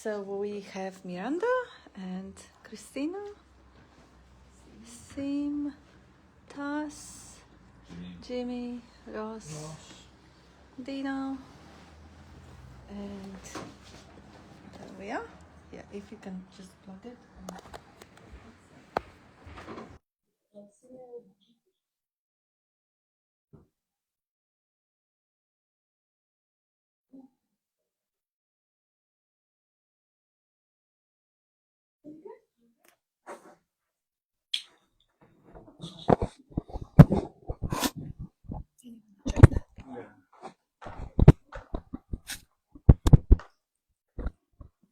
So we have Miranda and Christina, Sim, Tas, Jimmy, Ross, Dino, and there we are. Yeah, if you can just plug it.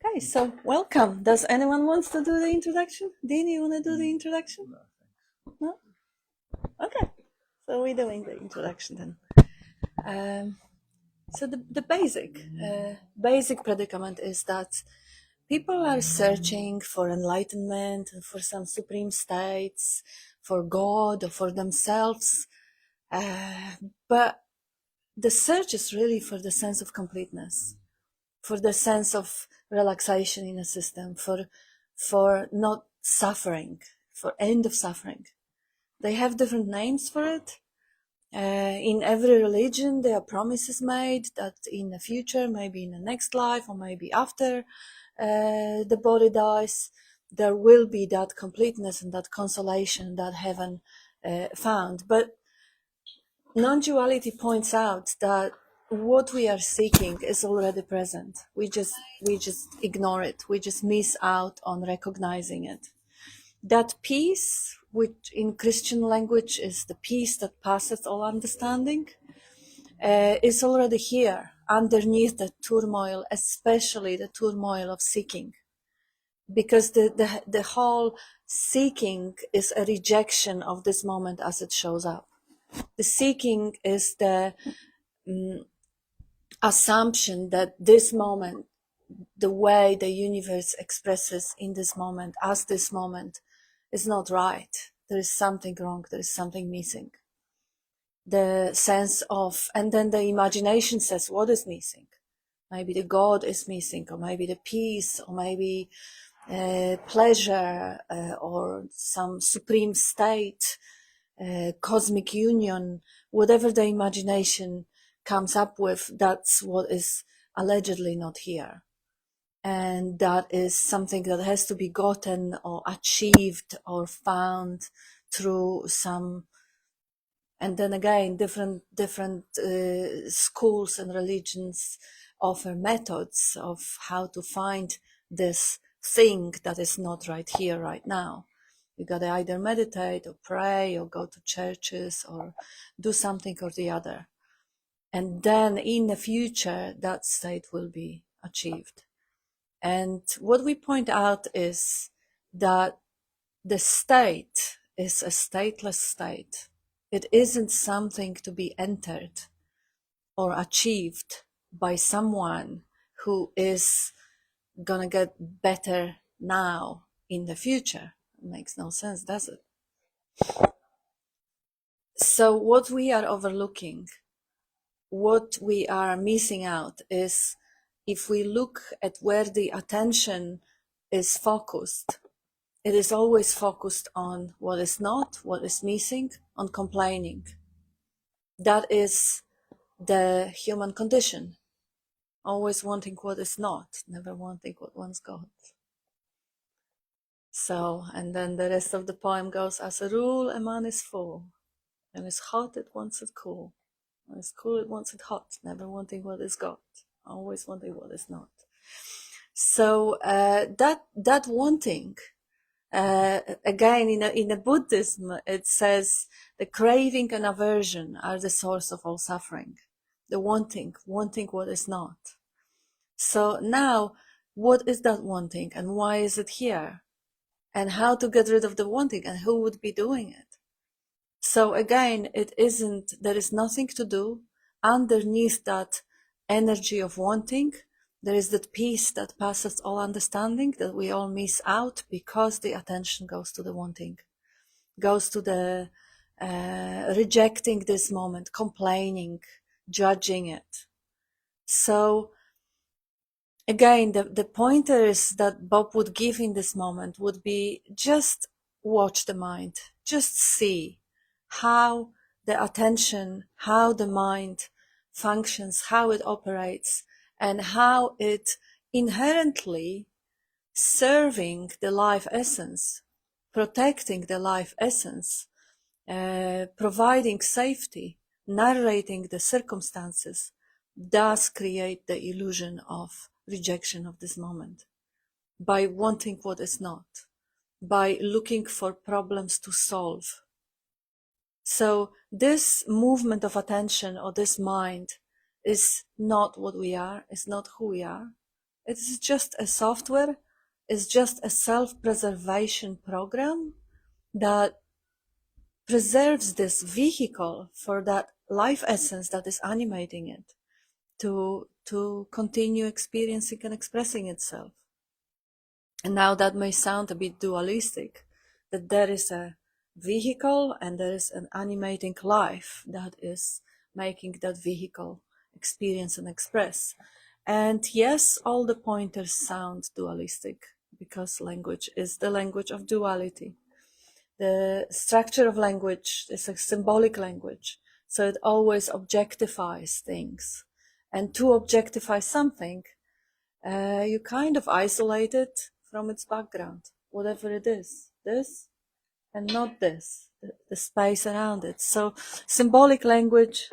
Okay, so welcome. Does anyone wants to do the introduction? Dean, you want to do the introduction? No? Okay, so we're doing the introduction then. So the basic predicament is that people are searching for enlightenment, for some supreme states, for God or for themselves, but the search is really for the sense of completeness, for the sense of relaxation in a system, for not suffering, for end of suffering. They have different names for it. In every religion, there are promises made that in the future, maybe in the next life, or maybe after the body dies, there will be that completeness and that consolation, that heaven found. But non-duality points out that what we are seeking is already present. We just ignore it. We just miss out on recognizing it. That peace, which in Christian language is the peace that passes all understanding, is already here underneath the turmoil, especially the turmoil of seeking. Because the whole seeking is a rejection of this moment as it shows up. The seeking is the assumption that this moment, the way the universe expresses in this moment, as this moment, is not right. There is something wrong. There is something missing. The sense of, and then the imagination says, what is missing? Maybe the God is missing, or maybe the peace, or maybe pleasure, or some supreme state, cosmic union, whatever the imagination comes up with, that's what is allegedly not here. And that is something that has to be gotten or achieved or found through some. And then again, different schools and religions offer methods of how to find this thing that is not right here, right now. You gotta either meditate or pray or go to churches or do something or the other. And then in the future, that state will be achieved. And what we point out is that the state is a stateless state. It isn't something to be entered or achieved by someone who is gonna get better now in the future. It makes no sense, does it? So what we are overlooking, what we are missing out is if we look at where the attention is focused, it is always focused on what is not, what is missing, on complaining. That is the human condition. Always wanting what is not, never wanting what one's got. So, and then the rest of the poem goes, as a rule, a man is full. When it's hot, it wants it cool. When it's cool, it wants it hot, never wanting what is got, always wanting what is not. So that wanting, again, in the Buddhism, it says the craving and aversion are the source of all suffering. The wanting what is not. So now, what is that wanting and why is it here? And how to get rid of the wanting and who would be doing it? So again, there is nothing to do. Underneath that energy of wanting, there is that peace that passes all understanding that we all miss out because the attention goes to the wanting, goes to the rejecting this moment, complaining, judging it. So again, the pointers that Bob would give in this moment would be just watch the mind, just see how the attention, how the mind functions, how it operates, and how it inherently serving the life essence, protecting the life essence, providing safety, narrating the circumstances, does create the illusion of rejection of this moment by wanting what is not, by looking for problems to solve. So this movement of attention or this mind is not what we are, is not who we are. It is just a software, it's just a self-preservation program that preserves this vehicle for that life essence that is animating it to continue experiencing and expressing itself. And now that may sound a bit dualistic, that there is a vehicle and there is an animating life that is making that vehicle experience and express. And yes, all the pointers sound dualistic because language is the language of duality. The structure of language is a symbolic language, so it always objectifies things. And to objectify something, you kind of isolate it from its background, whatever it is, this and not this, the space around it. So symbolic language,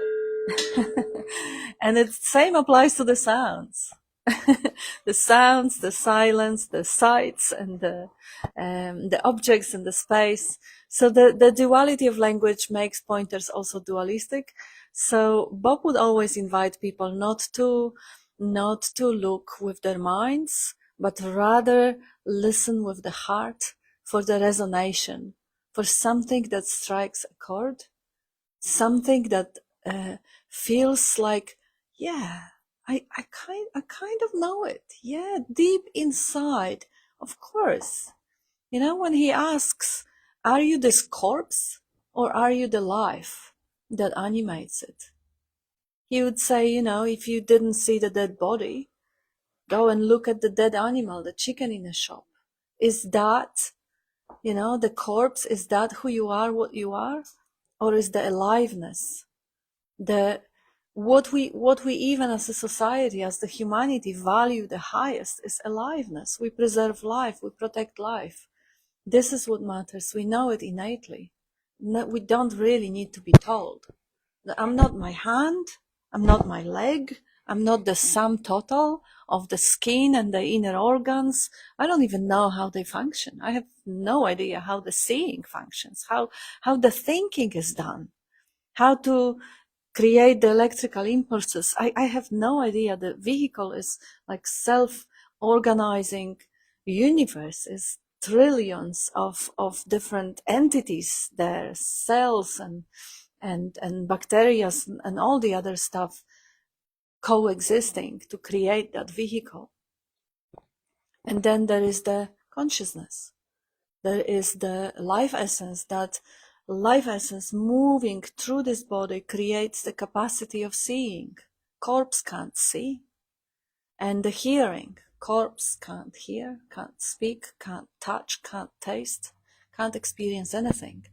and the same applies to the sounds. The sounds, the silence, the sights, and the objects in the space. So the duality of language makes pointers also dualistic. So Bob would always invite people not to look with their minds, but rather listen with the heart for the resonation, for something that strikes a chord, something that feels like, yeah, I kind of know it. Yeah, deep inside, of course. You know, when he asks, are you this corpse or are you the life that animates it? He would say, you know, if you didn't see the dead body, go and look at the dead animal, the chicken in the shop. Is that, you know, the corpse, is that who you are, what you are? Or is the aliveness, the what we even as a society, as the humanity, value the highest is aliveness. We preserve life, we protect life. This is what matters. We know it innately. No, we don't really need to be told. I'm not my hand, I'm not my leg, I'm not the sum total of the skin and the inner organs. I don't even know how they function. I have no idea how the seeing functions, how the thinking is done, how to create the electrical impulses. I have no idea. The vehicle is like self-organizing universe, is trillions of different entities there, cells and bacteria and all the other stuff coexisting to create that vehicle. And then there is the consciousness. There is the life essence. That life essence moving through this body creates the capacity of seeing. Corpse can't see. And the hearing. Corpse can't hear, can't speak, can't touch, can't taste, can't experience anything.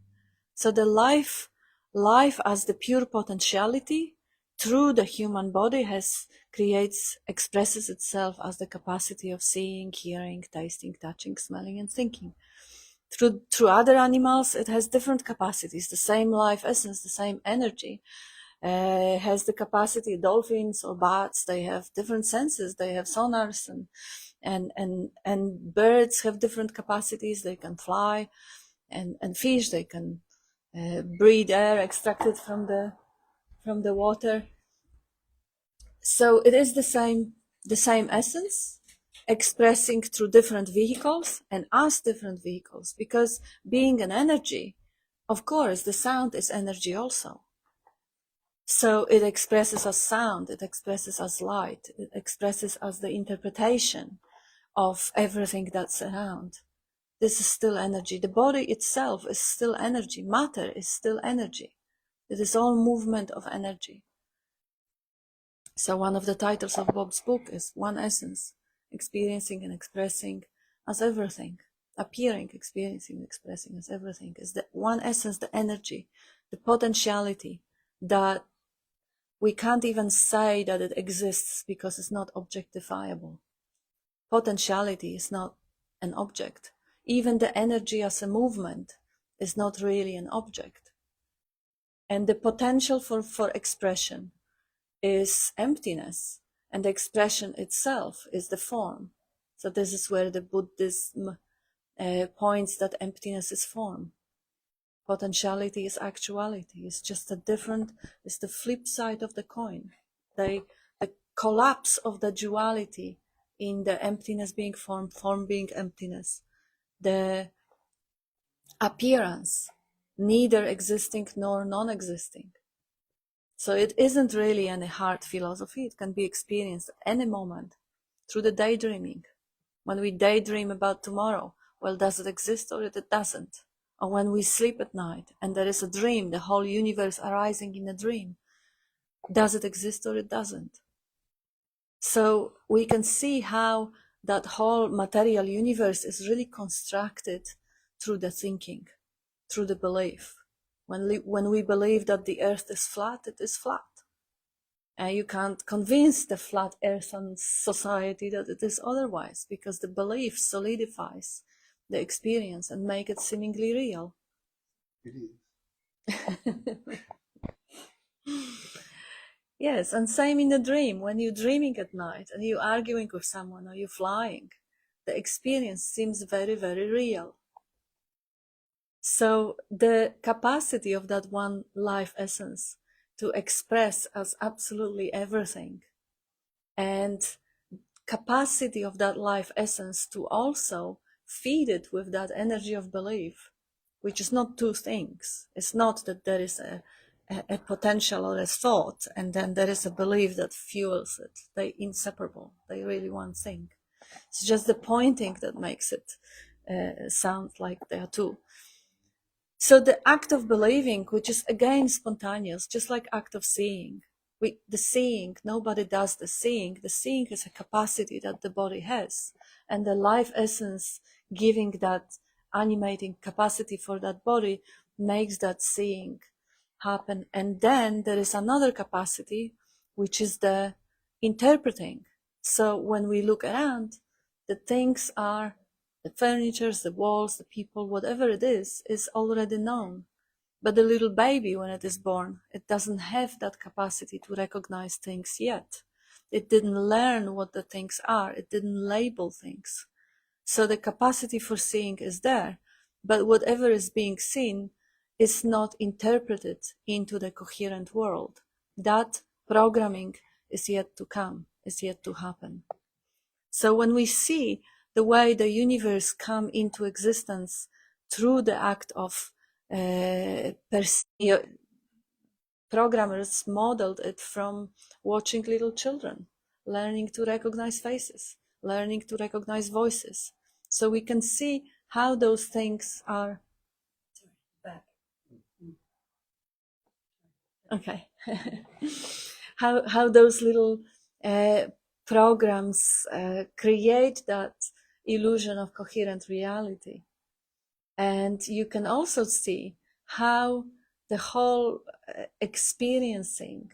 So the life as the pure potentiality through the human body expresses itself as the capacity of seeing, hearing, tasting, touching, smelling, and thinking. Through other animals, it has different capacities. The same life essence, the same energy, has the capacity. Dolphins or bats, they have different senses. They have sonars, and birds have different capacities. They can fly, and fish, they can breathe air extracted from the water. So it is the same essence, expressing through different vehicles and as different vehicles, because being an energy, of course, the sound is energy also. So it expresses as sound, it expresses as light, it expresses as the interpretation of everything that's around. This is still energy. The body itself is still energy. Matter is still energy. It is all movement of energy. So one of the titles of Bob's book is One Essence. experiencing and expressing as everything, appearing, experiencing, expressing as everything, is the one essence, the energy, the potentiality that we can't even say that it exists because it's not objectifiable. Potentiality is not an object. Even the energy as a movement is not really an object. And the potential for expression is emptiness, and the expression itself is the form. So this is where the Buddhism points that emptiness is form. Potentiality is actuality. It's just it's the flip side of the coin. The collapse of the duality in the emptiness being form, form being emptiness. The appearance, neither existing nor non-existing. So it isn't really any hard philosophy. It can be experienced at any moment through the daydreaming. When we daydream about tomorrow, well, does it exist or it doesn't? Or when we sleep at night and there is a dream, the whole universe arising in a dream, does it exist or it doesn't? So we can see how that whole material universe is really constructed through the thinking, through the belief. When we believe that the earth is flat, it is flat. And you can't convince the flat earth and society that it is otherwise, because the belief solidifies the experience and make it seemingly real. It is. Yes, and same in the dream. When you're dreaming at night and you're arguing with someone or you're flying, the experience seems very, very real. So the capacity of that one life essence to express as absolutely everything, and capacity of that life essence to also feed it with that energy of belief, which is not two things. It's not that there is a potential or a thought and then there is a belief that fuels it. They're inseparable. They're really one thing. It's just the pointing that makes it sound like they are two. So the act of believing, which is again spontaneous, just like act of seeing, the seeing, nobody does the seeing. The seeing is a capacity that the body has, and the life essence giving that animating capacity for that body makes that seeing happen. And then there is another capacity, which is the interpreting. So when we look around, the things are, the furnitures, the walls, the people, whatever it is already known. But the little baby, when it is born, it doesn't have that capacity to recognize things yet. It didn't learn what the things are. It didn't label things. So the capacity for seeing is there, but whatever is being seen is not interpreted into the coherent world. That programming is yet to come, is yet to happen. So when we see the way the universe come into existence through the act of programmers modeled it from watching little children, learning to recognize faces, learning to recognize voices. So we can see how those things are. Back. Okay. how those little programs create that illusion of coherent reality. And you can also see how the whole experiencing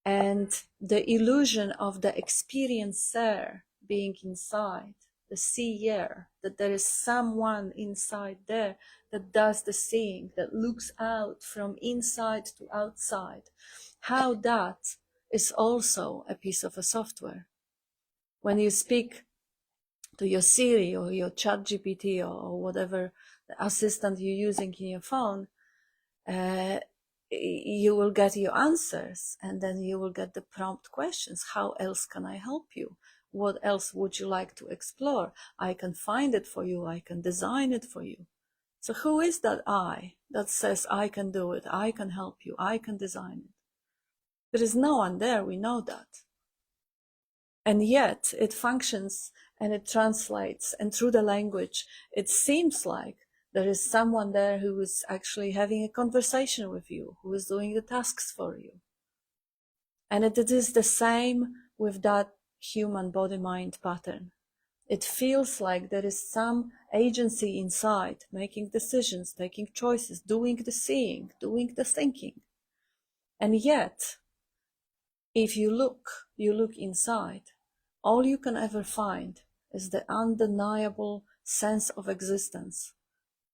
and the illusion of the experiencer being inside, the seer, that there is someone inside there that does the seeing, that looks out from inside to outside, how that is also a piece of a software. When you speak to your Siri or your ChatGPT or whatever assistant you're using in your phone, you will get your answers, and then you will get the prompt questions. How else can I help you? What else would you like to explore? I can find it for you. I can design it for you. So who is that I that says I can do it, I can help you, I can design it? There is no one there, we know that. And yet it functions and it translates, and through the language it seems like there is someone there who is actually having a conversation with you, who is doing the tasks for you. And it is the same with that human body-mind pattern. It feels like there is some agency inside, making decisions, taking choices, doing the seeing, doing the thinking. And yet, if you look inside, all you can ever find is the undeniable sense of existence.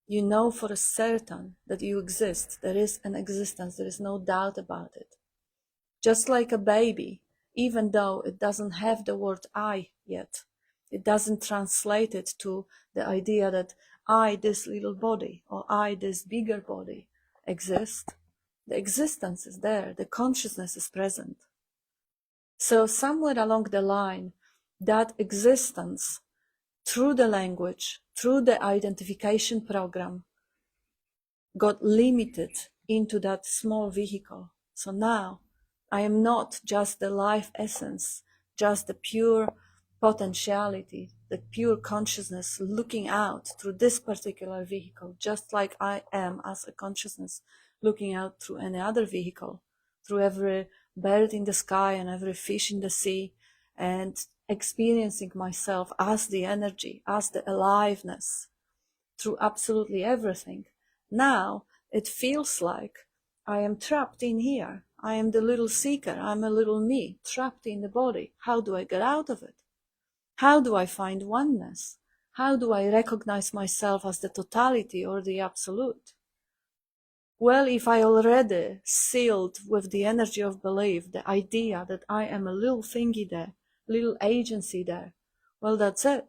You know for a certain that you exist. There is an existence. There is no doubt about it. Just like a baby, even though it doesn't have the word I yet, it doesn't translate it to the idea that I, this little body, or I, this bigger body, exist. The existence is there. The consciousness is present. So somewhere along the line, that existence, through the language, through the identification program, got limited into that small vehicle. So now I am not just the life essence, just the pure potentiality, the pure consciousness looking out through this particular vehicle, just like I am as a consciousness looking out through any other vehicle, through every bird in the sky and every fish in the sea, and experiencing myself as the energy, as the aliveness, through absolutely everything. Now it feels like I am trapped in here. I am the little seeker. I'm a little me trapped in the body. How do I get out of it? How do I find oneness? How do I recognize myself as the totality or the absolute? Well, if I already sealed with the energy of belief the idea that I am a little thingy there, little agency there, well, that's it.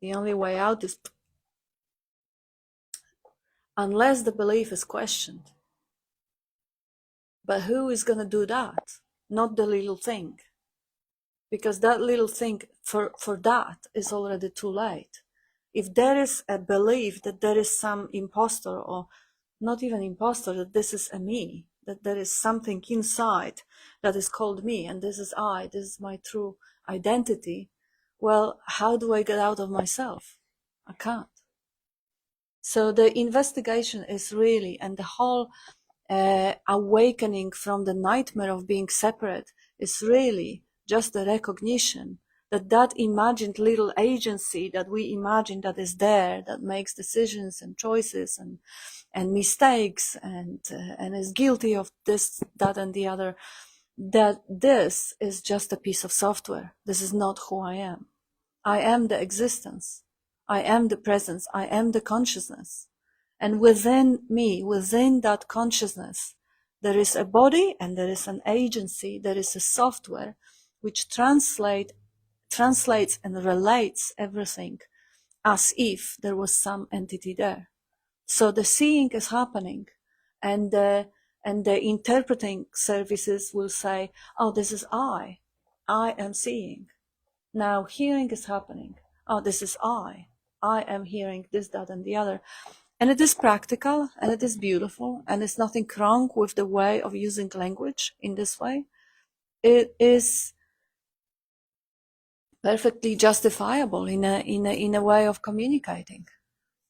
The only way out is unless the belief is questioned. But who is going to do that? Not the little thing. Because that little thing, for that, is already too late. If there is a belief that there is some imposter, or not even imposter, that this is a me, that there is something inside that is called me, and this is I, this is my true identity, well, how do I get out of myself? I can't. So the investigation is really, and the whole awakening from the nightmare of being separate is really just the recognition that that imagined little agency that we imagine that is there, that makes decisions and choices and mistakes and is guilty of this, that, and the other, that this is just a piece of software. This is not who I am. I am the existence. I am the presence. I am the consciousness. And within me, within that consciousness, there is a body and there is an agency, there is a software which translates and relates everything as if there was some entity there. So the seeing is happening, and the interpreting services will say, oh, this is I am seeing. Now hearing is happening. Oh, this is I am hearing this, that, and the other. And it is practical, and it is beautiful, and there's nothing wrong with the way of using language in this way. It is perfectly justifiable in a way of communicating.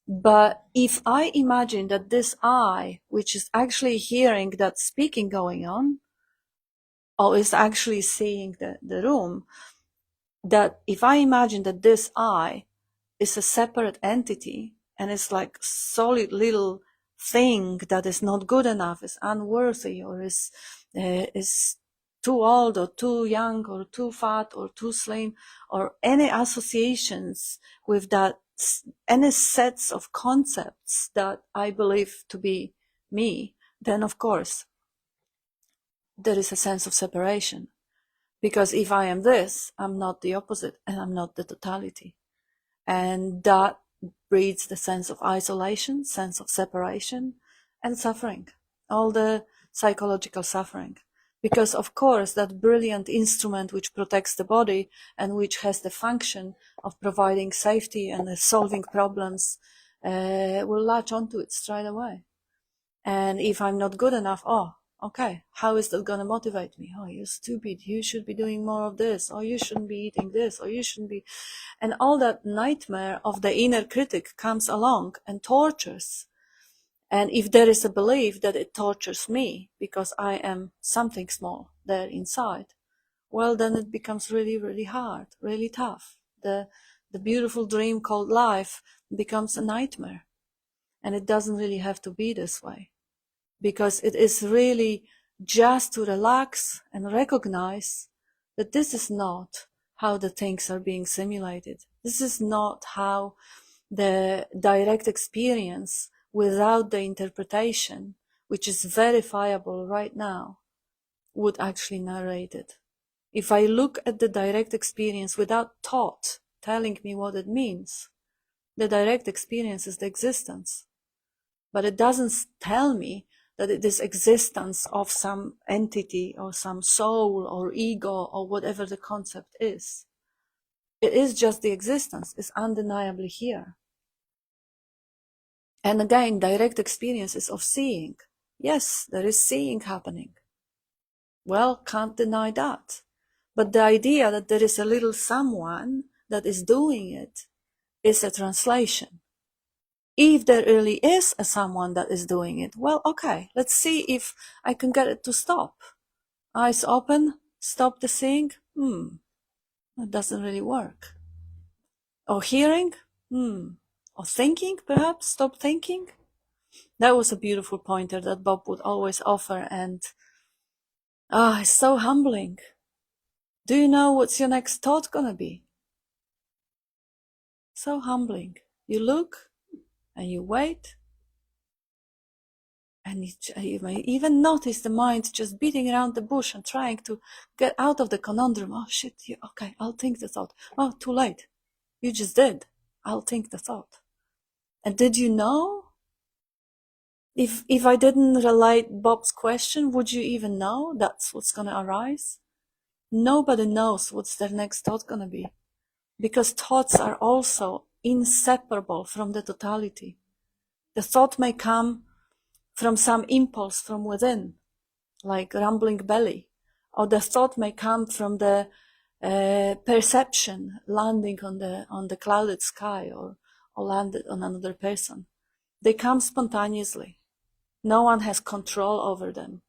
But if I imagine that this I, which is actually hearing that speaking going on, or is actually seeing the room, that if I imagine that this I is a separate entity, and it's like solid little thing that is not good enough, is unworthy, or is too old or too young or too fat or too slim, or any associations with that, any sets of concepts that I believe to be me, then of course there is a sense of separation. Because if I am this, I'm not the opposite, and I'm not the totality. And that breeds the sense of isolation, sense of separation, and suffering, all the psychological suffering. Because of course that brilliant instrument which protects the body and which has the function of providing safety and solving problems will latch onto it straight away. And if I'm not good enough, oh, okay, how is that going to motivate me? Oh, you're stupid. You should be doing more of this. Or you shouldn't be eating this. Or you shouldn't be. And all that nightmare of the inner critic comes along and tortures. And if there is a belief that it tortures me because I am something small there inside, well, then it becomes really, really hard, really tough. the beautiful dream called life becomes a nightmare. And it doesn't really have to be this way, because it is really just to relax and recognize that this is not how the things are being simulated. This is not how the direct experience without the interpretation, which is verifiable right now, would actually narrate it. If I look at the direct experience without thought telling me what it means, the direct experience is the existence. But it doesn't tell me that it is existence of some entity or some soul or ego or whatever the concept is. It is just the existence. It's undeniably here. And again, direct experience is of seeing. Yes, there is seeing happening. Well, can't deny that. But the idea that there is a little someone that is doing it is a translation. If there really is a someone that is doing it, well, okay, let's see if I can get it to stop. Eyes open, stop the seeing. That doesn't really work. Or hearing, or thinking, perhaps, stop thinking. That was a beautiful pointer that Bob would always offer, and it's so humbling. Do you know what's your next thought gonna be? So humbling. You look and you wait, and you may even notice the mind just beating around the bush and trying to get out of the conundrum. Oh shit, okay, I'll think the thought. Oh, too late. You just did. I'll think the thought. And did you know? If I didn't relate Bob's question, would you even know that's what's gonna arise? Nobody knows what's their next thought gonna be, because thoughts are also inseparable from the totality. The thought may come from some impulse from within, like rumbling belly, or the thought may come from the perception landing on the clouded sky, or landed on another person. They come spontaneously. No one has control over them.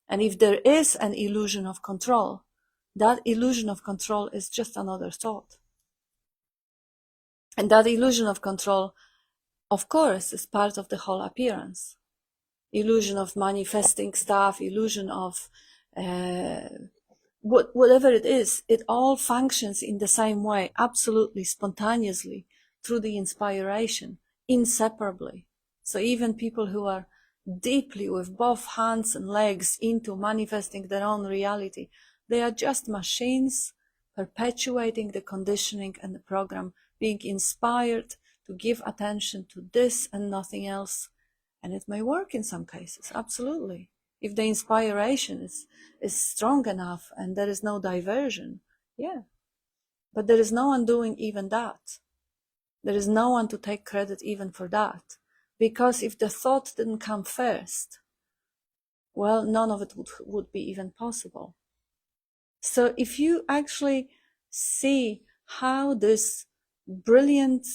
And if there is an illusion of control, that illusion of control is just another thought. And that illusion of control, of course, is part of the whole appearance. Illusion of manifesting stuff, illusion of whatever it is, it all functions in the same way, absolutely spontaneously, through the inspiration, inseparably. So even people who are deeply with both hands and legs into manifesting their own reality, they are just machines perpetuating the conditioning and the program, being inspired to give attention to this and nothing else. And it may work in some cases, absolutely. If the inspiration is strong enough and there is no diversion, yeah. But there is no one doing even that. There is no one to take credit even for that. Because if the thought didn't come first, well, none of it would be even possible. So if you actually see how this brilliant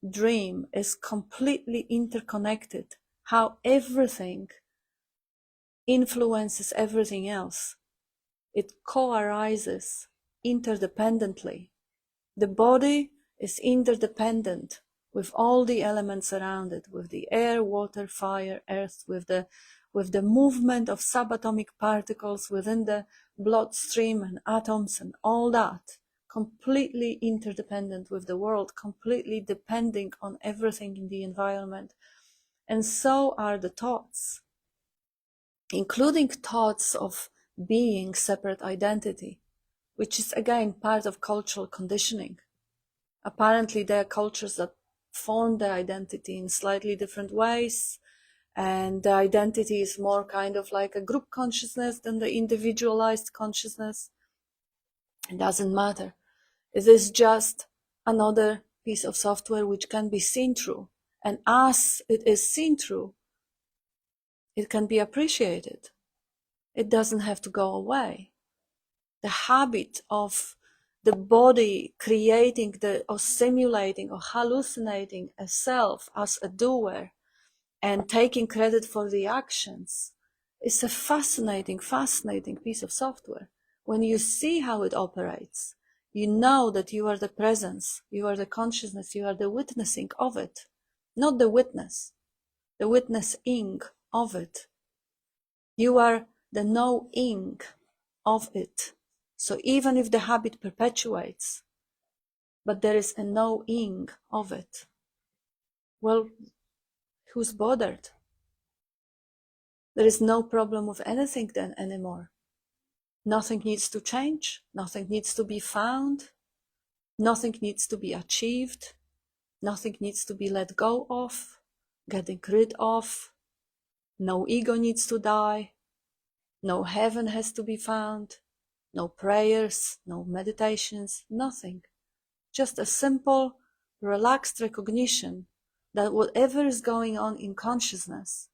dream is completely interconnected, how everything influences everything else, it co-arises interdependently. The body is interdependent with all the elements around it, with the air, water, fire, earth, with the movement of subatomic particles within the bloodstream and atoms and all that, completely interdependent with the world, completely depending on everything in the environment. And so are the thoughts, including thoughts of being separate identity, which is again part of cultural conditioning. Apparently there are cultures that form their identity in slightly different ways, and the identity is more kind of like a group consciousness than the individualized consciousness. It doesn't matter. It is just another piece of software which can be seen through, and as it is seen through, it can be appreciated. It doesn't have to go away. The habit of the body creating or simulating or hallucinating a self as a doer and taking credit for the actions is a fascinating piece of software. When you see how it operates, You know that you are the presence, you are the consciousness, you are the witnessing of it. Not the witness, the witnessing of it. You are the knowing of it. So even if the habit perpetuates, but there is a knowing of it, well, who's bothered? There is no problem with anything then anymore. Nothing needs to change, nothing needs to be found, nothing needs to be achieved, nothing needs to be let go of, getting rid of, no ego needs to die, no heaven has to be found, no prayers, no meditations, nothing. Just a simple, relaxed recognition that whatever is going on in consciousness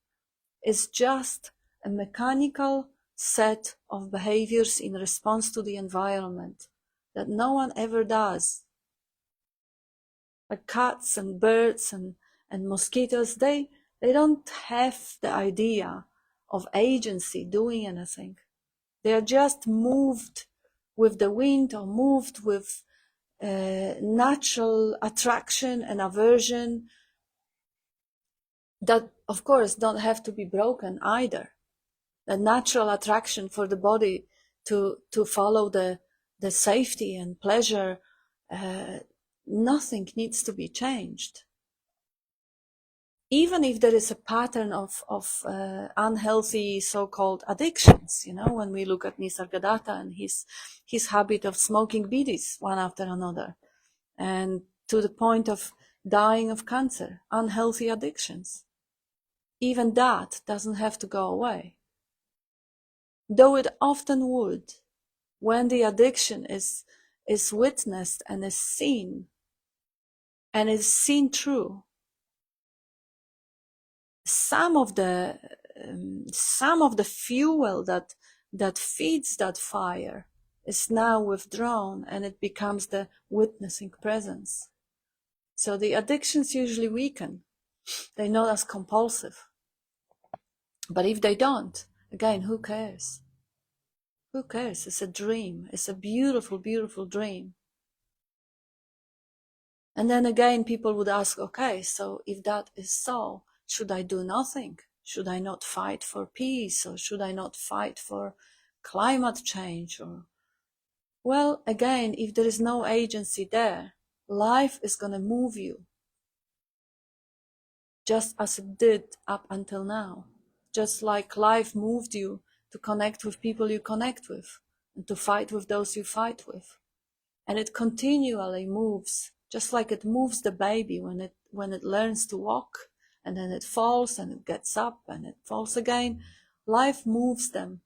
is just a mechanical set of behaviors in response to the environment that no one ever does. Like cats and birds and mosquitoes, they don't have the idea of agency doing anything. They are just moved with the wind or moved with natural attraction and aversion that, of course, don't have to be broken either. The natural attraction for the body to follow the safety and pleasure, nothing needs to be changed. Even if there is a pattern of unhealthy so-called addictions, when we look at Nisargadatta and his habit of smoking bidis one after another, and to the point of dying of cancer, unhealthy addictions. Even that doesn't have to go away. Though it often would, when the addiction is witnessed and is seen through. Some of the fuel that feeds that fire is now withdrawn, and it becomes the witnessing presence. So the addictions usually weaken. They're not as compulsive. But if they don't, again, who cares? Who cares? It's a dream. It's a beautiful, beautiful dream. And then again, people would ask, okay, so if that is so, should I do nothing? Should I not fight for peace? Or should I not fight for climate change? Well, again, if there is no agency there, life is going to move you just as it did up until now. Just like life moved you to connect with people you connect with and to fight with those you fight with. And it continually moves, just like it moves the baby when it learns to walk, and then it falls and it gets up and it falls again. Life moves them.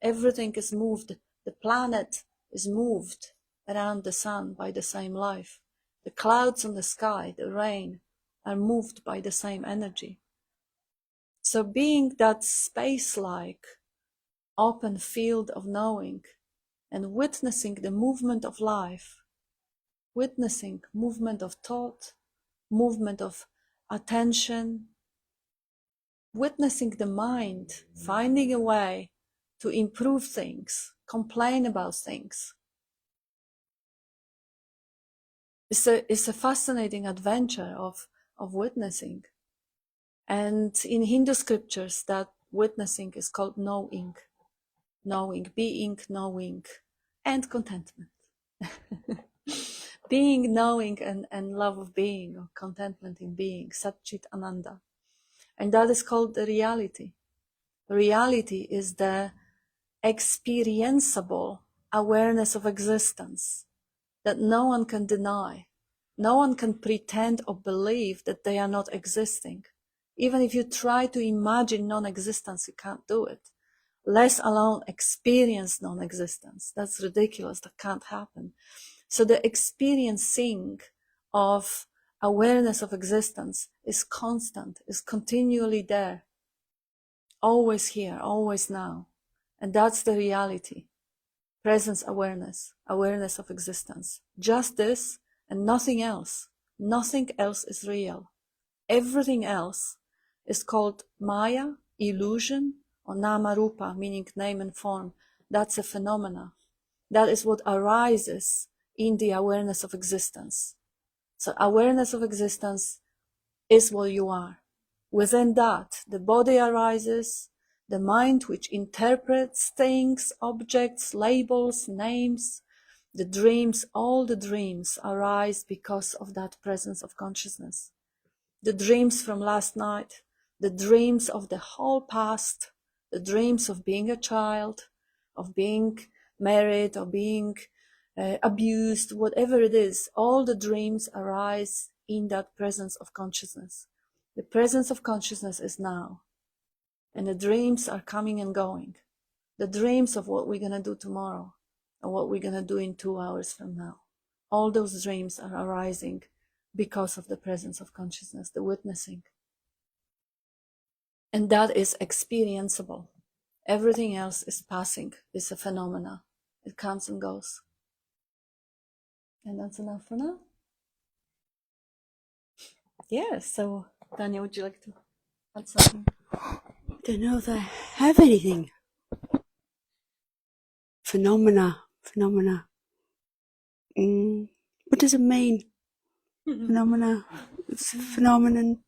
Everything is moved. The planet is moved around the sun by the same life. The clouds in the sky, the rain, are moved by the same energy. So being that space-like open field of knowing and witnessing the movement of life, witnessing movement of thought, movement of attention, witnessing the mind, finding a way to improve things, complain about things. It's a fascinating adventure of witnessing. And in Hindu scriptures, that witnessing is called knowing, being, knowing, and contentment. Being, knowing, and love of being, or contentment in being, Satchit Ananda. And that is called the reality. Reality is the experienceable awareness of existence that no one can deny. No one can pretend or believe that they are not existing. Even if you try to imagine non-existence, you can't do it. Let alone experience non-existence. That's ridiculous. That can't happen. So the experiencing of awareness of existence is constant, is continually there. Always here, always now. And that's the reality. Presence awareness, awareness of existence. Just this and nothing else. Nothing else is real. Everything else is called Maya, illusion, or Nama Rupa, meaning name and form. That's a phenomena. That is what arises in the awareness of existence. So awareness of existence is what you are. Within that, the body arises, the mind which interprets things, objects, labels, names, the dreams, all the dreams arise because of that presence of consciousness. The dreams from last night, the dreams of the whole past, the dreams of being a child, of being married, or being abused, whatever it is, all the dreams arise in that presence of consciousness. The presence of consciousness is now, and the dreams are coming and going. The dreams of what we're going to do tomorrow, or what we're going to do in 2 hours from now. All those dreams are arising because of the presence of consciousness, the witnessing. And that is experienceable. Everything else is passing, is a phenomena. It comes and goes. And that's enough for now. Yeah, so Tanya, would you like to add something? I don't know if I have anything. Phenomena. What does it mean? Phenomena. It's a phenomenon.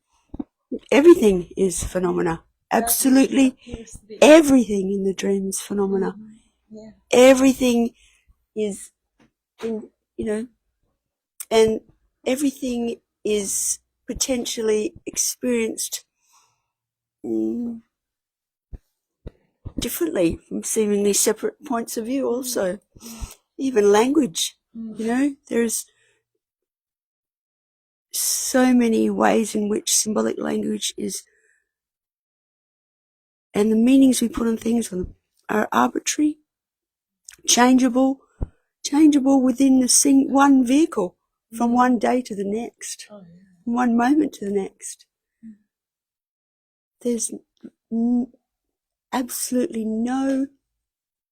Everything is phenomena. Absolutely everything in the dream is phenomena. Yeah. Everything is, and everything is potentially experienced differently from seemingly separate points of view also. Even language, there's so many ways in which symbolic language is, and the meanings we put on things are arbitrary, changeable within one vehicle, from one day to the next, from one moment to the next. There's absolutely no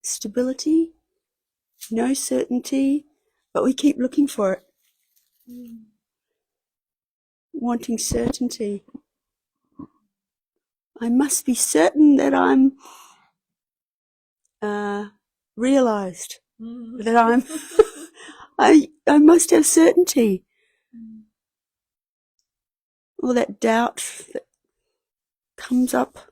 stability, no certainty, but we keep looking for it, wanting certainty. I must be certain that I'm realized, that I'm I must have certainty. All that doubt that comes up.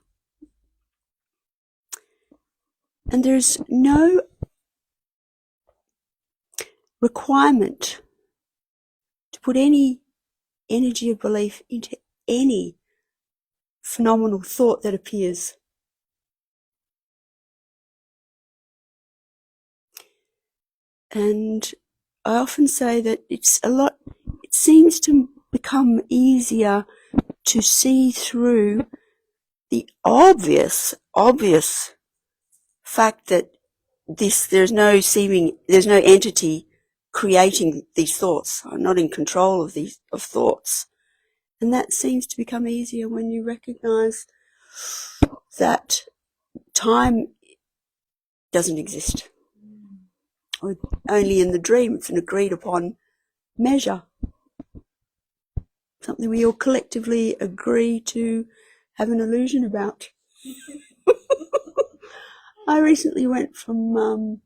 And there's no requirement to put any energy of belief into any phenomenal thought that appears. And I often say that it seems to become easier to see through the obvious fact that there's no entity creating these thoughts. I'm not in control of thoughts. And that seems to become easier when you recognize that time doesn't exist. Or only in the dream, it's an agreed upon measure. Something we all collectively agree to have an illusion about. I recently went from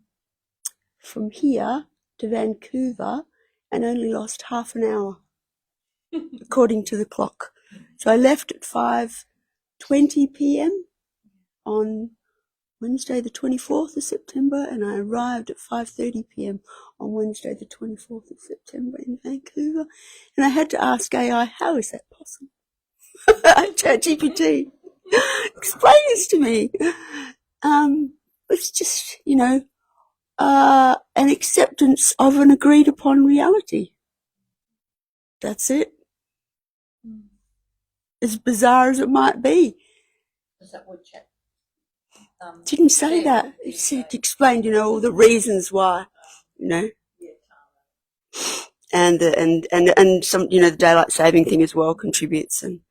here to Vancouver and only lost half an hour, according to the clock. So I left at 5:20 p.m. on Wednesday the 24th of September, and I arrived at 5:30 p.m. on Wednesday the 24th of September in Vancouver. And I had to ask AI, how is that possible? ChatGPT, explain this to me. It's just, an acceptance of an agreed upon reality. That's it. As bizarre as it might be. Is that what Chat? Didn't say that. It explained, all the reasons why, and some, the daylight saving thing as well contributes, and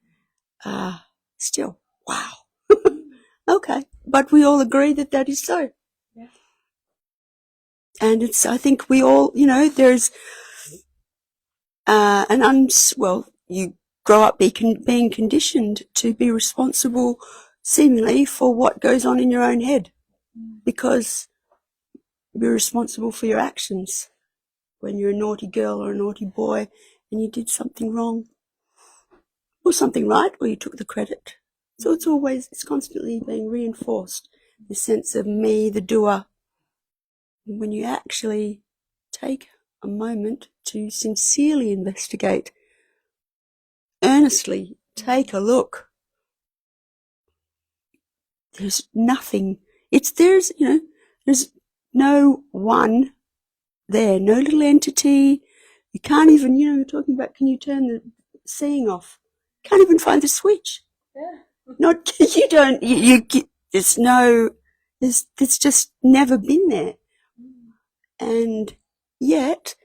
still, wow. Okay, but we all agree that is so. Yeah. And I think we all, there's you grow up being conditioned to be responsible, seemingly, for what goes on in your own head, because you're responsible for your actions, when you're a naughty girl or a naughty boy and you did something wrong or something right, or you took the credit. So it's constantly being reinforced, the sense of me, the doer. When you actually take a moment to sincerely investigate, earnestly take a look, there's nothing. There's no one there, no little entity. You can't even, you're talking about, can you turn the seeing off? Can't even find the switch. Yeah. It's just never been there. And yet,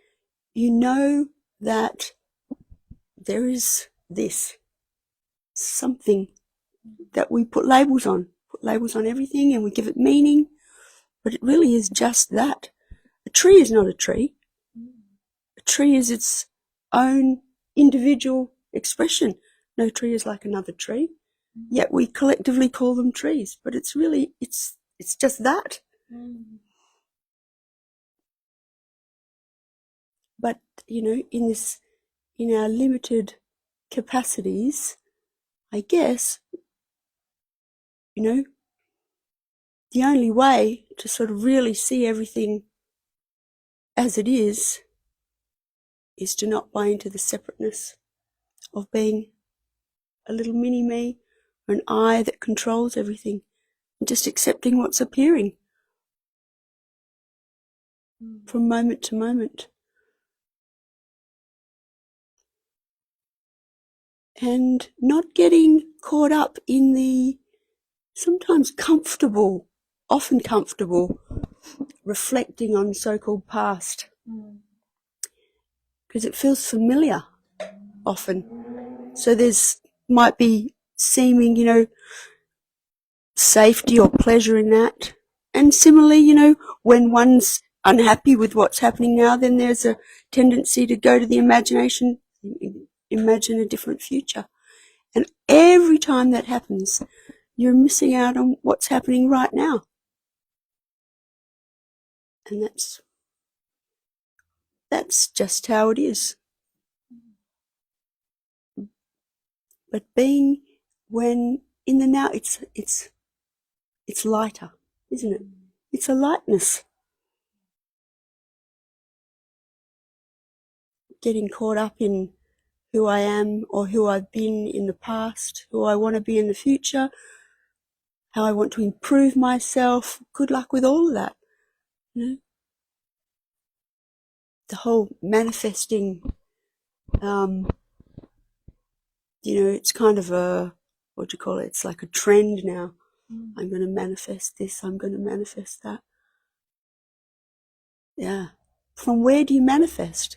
you know that there is this something that we put labels on everything, and we give it meaning, but it really is just that. A tree is not a tree. A tree is its own individual expression. No tree is like another tree, yet we collectively call them trees, but it's really, it's just that. But, in our limited capacities, I guess, the only way to sort of really see everything as it is to not buy into the separateness of being a little mini-me or an I that controls everything, and just accepting what's appearing from moment to moment. And not getting caught up in the sometimes often comfortable, reflecting on so-called past. Because it feels familiar often. So might be seeming, safety or pleasure in that. And similarly, when one's unhappy with what's happening now, then there's a tendency to go to the imagination, imagine a different future. And every time that happens, you're missing out on what's happening right now. And that's just how it is. But being when in the now, it's lighter, isn't it? It's a lightness. Getting caught up in who I am or who I've been in the past, who I want to be in the future, how I want to improve myself. Good luck with all of that. The whole manifesting, it's kind of it's like a trend now. I'm going to manifest this, I'm going to manifest that. Yeah. From where do you manifest?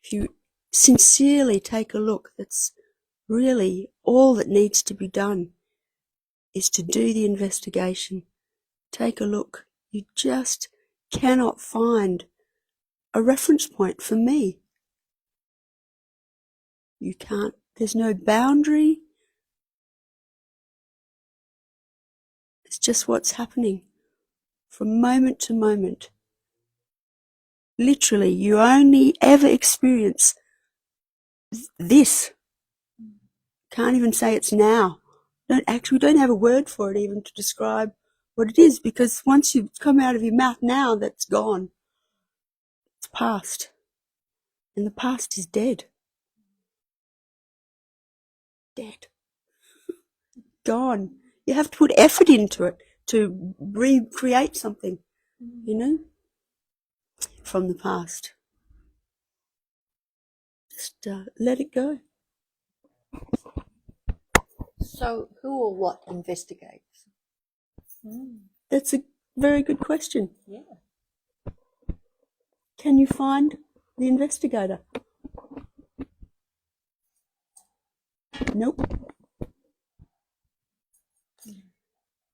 If you sincerely take a look, that's really all that needs to be done, is to do the investigation. Take a look. You just cannot find a reference point for me. You can't. There's no boundary. It's just what's happening from moment to moment. Literally, you only ever experience this. Can't even say it's now. We don't have a word for it even to describe what it is, because once you come out of your mouth now, that's gone. It's past. And the past is dead. Dead. Gone. You have to put effort into it to recreate something, from the past. Just let it go. So, who or what investigates? That's a very good question. Yeah. Can you find the investigator? Nope.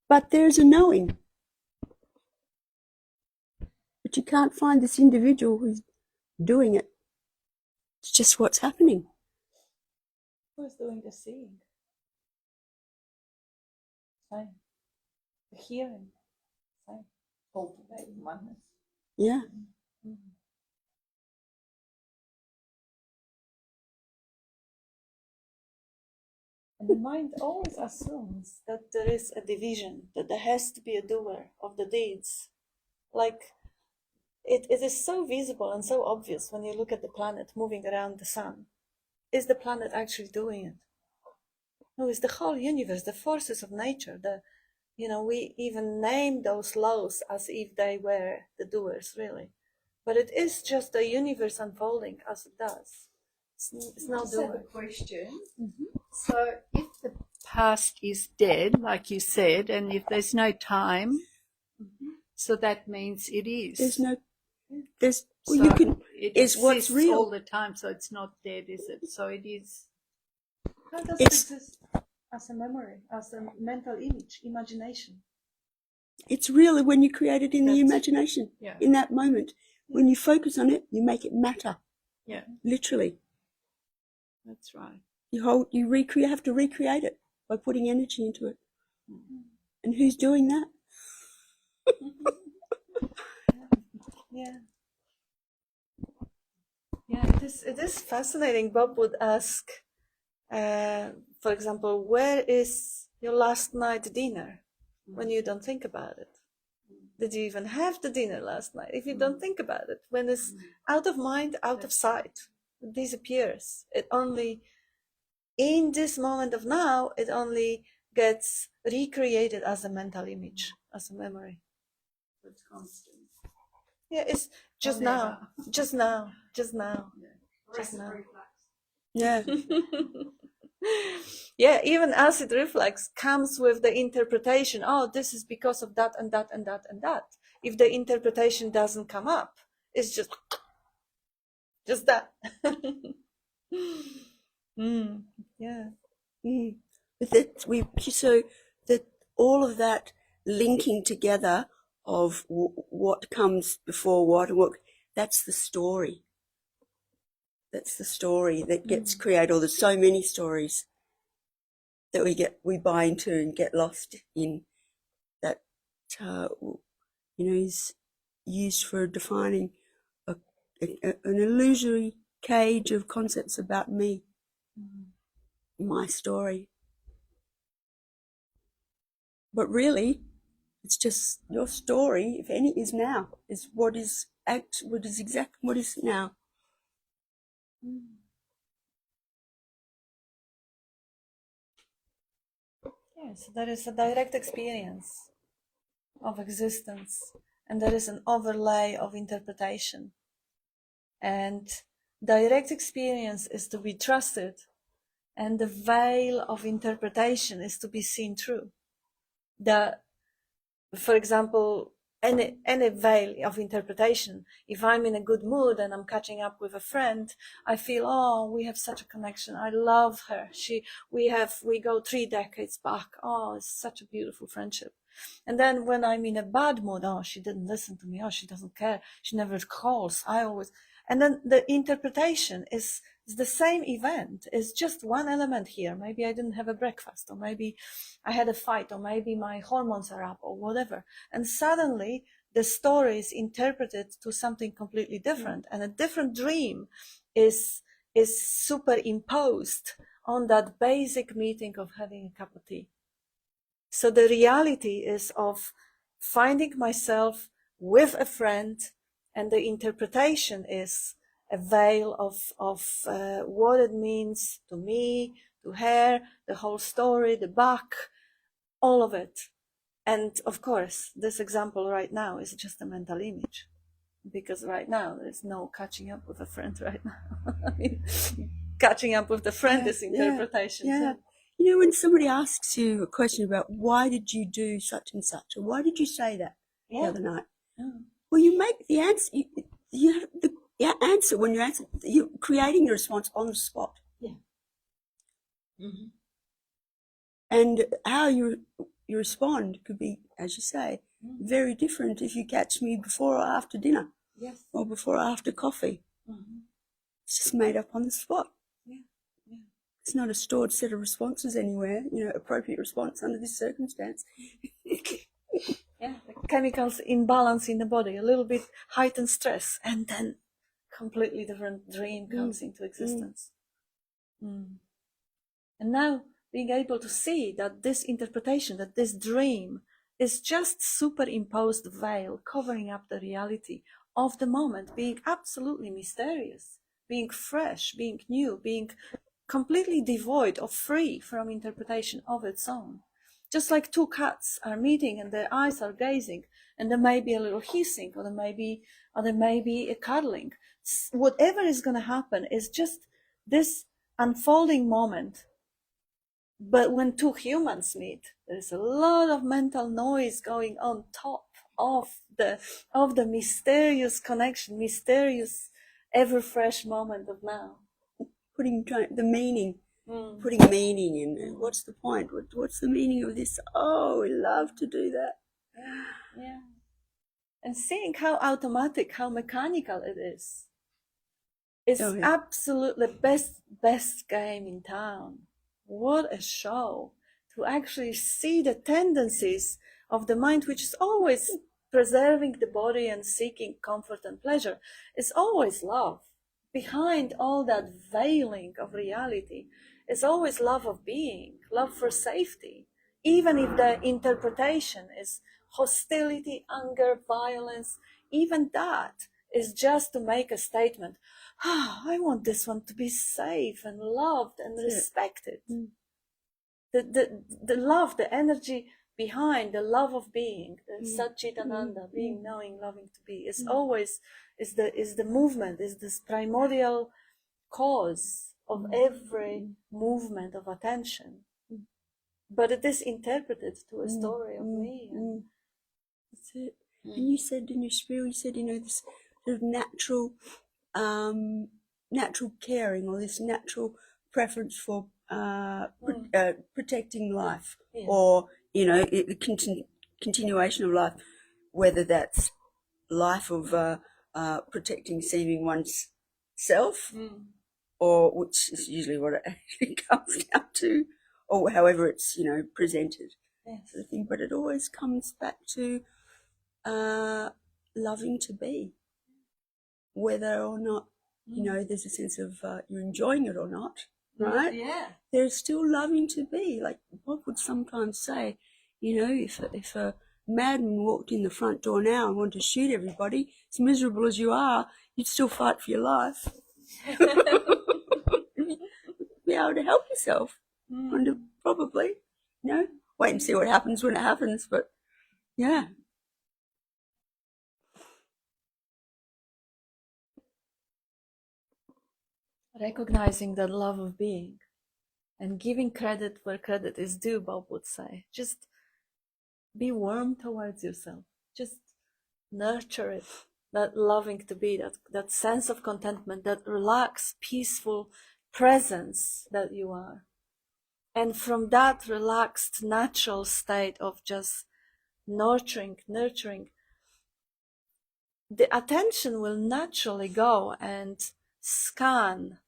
But there's a knowing. But you can't find this individual who's doing it. It's just what's happening. Who's doing the seeing? Fine. The hearing. Same. Cultivating oneness. Yeah. Mm-hmm. And the mind always assumes that there is a division, that there has to be a doer of the deeds. Like, it is so visible and so obvious when you look at the planet moving around the sun. Is the planet actually doing it? No, it's the whole universe, the forces of nature. We even name those laws as if they were the doers, really. But it is just the universe unfolding as it does. It's no Just have doer. a question. So if the past is dead, like you said, and if there's no time, so that means it is. Well, So you can, it is what's exists real. all the time, so it's not dead, is it? So it is. How does It's- it exist as a memory, as a mental image, imagination? It's real when you create it in the That's- imagination, Yeah. in that moment. When you focus on it, you make it matter, Yeah, literally. that's right. You have to recreate it by putting energy into it. And who's doing that? Yeah. Yeah, it is fascinating. Bob would ask, for example, where is your last night dinner when you don't think about it? Did you even have the dinner last night? If you don't think about it, when it's out of mind, out of sight, it disappears. It only, in this moment of now, it only gets recreated as a mental image, as a memory. It's constant. Yeah, it's just now, just now, just now, just now. Yeah. Yeah, even acid reflux comes with the interpretation, oh, this is because of that and that and that and that. If the interpretation doesn't come up, it's just that. Yeah. But so that all of that linking together of what comes before what, that's the story. That's the story that gets created, or there's so many stories that we buy into and get lost in, that is used for defining an illusory cage of concepts about me, my story. But really, it's just your story, if any, is now, is what is now. Yes, there is a direct experience of existence, and there is an overlay of interpretation. And direct experience is to be trusted, and the veil of interpretation is to be seen through. For example, any veil of interpretation, if I'm in a good mood and I'm catching up with a friend, I feel, oh, we have such a connection, I love her, we go 3 decades back, oh, it's such a beautiful friendship. And then when I'm in a bad mood, oh, she didn't listen to me, oh, she doesn't care, she never calls, and then the interpretation is the same event. It's just one element here. Maybe I didn't have a breakfast, or maybe I had a fight, or maybe my hormones are up, or whatever. And suddenly the story is interpreted to something completely different, and a different dream is superimposed on that basic meeting of having a cup of tea. So the reality is of finding myself with a friend, and the interpretation is a veil of what it means to me, to her, the whole story, the back, all of it. And of course, this example right now is just a mental image, because right now there's no catching up with a friend right now. I mean, catching up with the friend is interpretation. Yeah. Too. When somebody asks you a question about why did you do such and such, or why did you say that the other night? Well, you make the answer. You have the answer when you answer. You're creating your response on the spot. Yeah. And how you respond could be, as you say, very different if you catch me before or after dinner. Yes. Or before or after coffee. It's just made up on the spot. Yeah. It's not a stored set of responses anywhere, appropriate response under this circumstance. Yeah, the chemicals imbalance in the body, a little bit heightened stress, and then completely different dream comes into existence. And now being able to see that this interpretation, that this dream is just superimposed veil covering up the reality of the moment, being absolutely mysterious, being fresh, being new, being completely devoid or free from interpretation of its own. Just like two cats are meeting and their eyes are gazing, and there may be a little hissing, or there may be a cuddling. Whatever is going to happen is just this unfolding moment. But when two humans meet, there's a lot of mental noise going on top of the mysterious connection, mysterious, ever fresh moment of now. Putting the meaning, putting meaning in. What's the point? What's the meaning of this? Oh, we love to do that. Yeah. And seeing how automatic, how mechanical it is. It's absolutely best game in town. What a show to actually see the tendencies of the mind, which is always preserving the body and seeking comfort and pleasure. It's always love. Behind all that veiling of reality is always love of being, love for safety, even if the interpretation is hostility, anger, violence. Even that is just to make a statement. I want this one to be safe and loved and respected. The love, the energy behind the love of being, the Satchitananda, being, knowing, loving to be, is always is the movement, is this primordial cause of every movement of attention. But it is interpreted to a story of me. That's it. And you said in your spiel, this sort of natural caring, or this natural preference for protecting life, or the continuation of life, whether that's life of protecting seeming one's self, or which is usually what it actually comes down to, or however it's presented, sort of thing. But it always comes back to loving to be, whether or not there's a sense of you're enjoying it or not, right? Yeah. There's still loving to be. Like Bob would sometimes say, if a madman walked in the front door now and wanted to shoot everybody, as miserable as you are, you'd still fight for your life. Be able to help yourself. Probably, wait and see what happens when it happens. But yeah. Recognizing that love of being and giving credit where credit is due, Bob would say. Just be warm towards yourself. Just nurture it. That loving to be, that sense of contentment, that relaxed, peaceful presence that you are. And from that relaxed, natural state of just nurturing, the attention will naturally go and scan.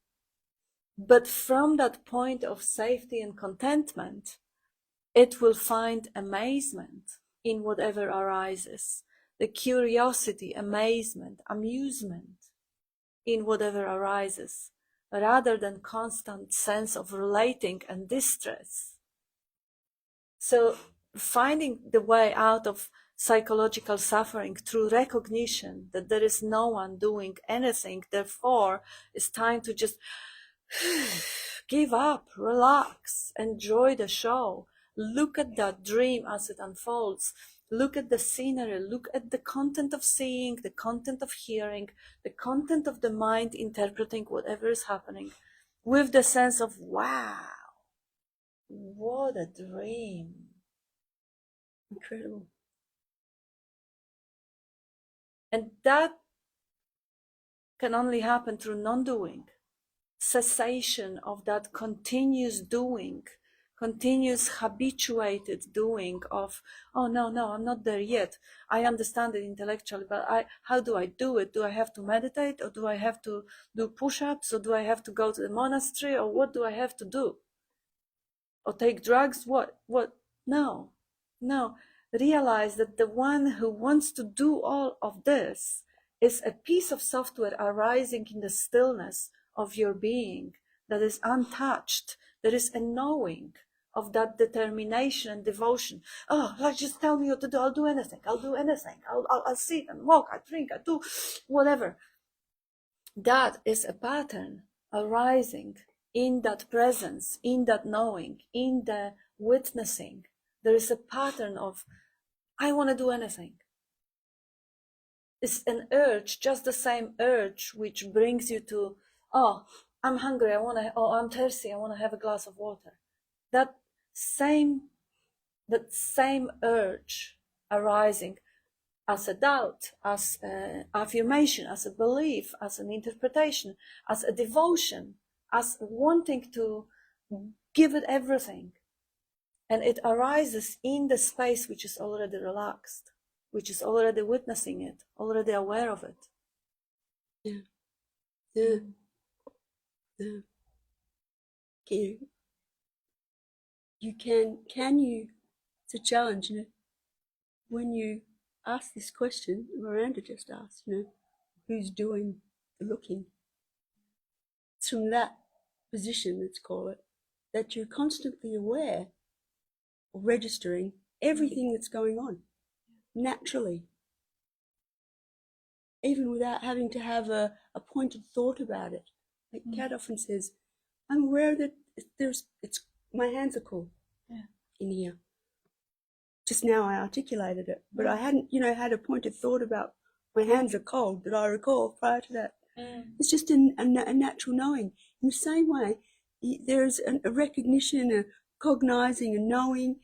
But from that point of safety and contentment, it will find amazement in whatever arises. The curiosity, amazement, amusement in whatever arises, rather than constant sense of relating and distress. So finding the way out of psychological suffering through recognition that there is no one doing anything, therefore it's time to just give up, relax, enjoy the show, look at that dream as it unfolds, look at the scenery, look at the content of seeing, the content of hearing, the content of the mind interpreting whatever is happening, with the sense of, wow, what a dream. Incredible. And that can only happen through non-doing. Cessation of that continuous doing, continuous habituated doing of, oh no, I'm not there yet. I understand it intellectually, but how do I do it? Do I have to meditate, or do I have to do push-ups, or do I have to go to the monastery, or what do I have to do? Or take drugs? What? No. realize that the one who wants to do all of this is a piece of software arising in the stillness of your being that is untouched. There is a knowing of that determination and devotion. Oh, like, just tell me what to do. I'll do anything. I'll do anything. I'll sit and walk. I drink. I do whatever. That is a pattern arising in that presence, in that knowing, in the witnessing. There is a pattern of, I want to do anything. It's an urge, just the same urge which brings you to, oh, I'm hungry, I'm thirsty, I want to have a glass of water. That same urge arising as a doubt, as an affirmation, as a belief, as an interpretation, as a devotion, as wanting to give it everything. And it arises in the space which is already relaxed, which is already witnessing it, already aware of it. Yeah. Can you, it's a challenge, when you ask this question, Miranda just asked, who's doing the looking? It's from that position, let's call it, that you're constantly aware of registering everything that's going on, naturally, even without having to have a pointed thought about it. Like Kat often says, I'm aware that my hands are cool in here. Just now I articulated it, but I hadn't, had a pointed thought about my hands are cold that I recall prior to that. It's just a natural knowing. In the same way, there's a recognition, a cognizing, a knowing,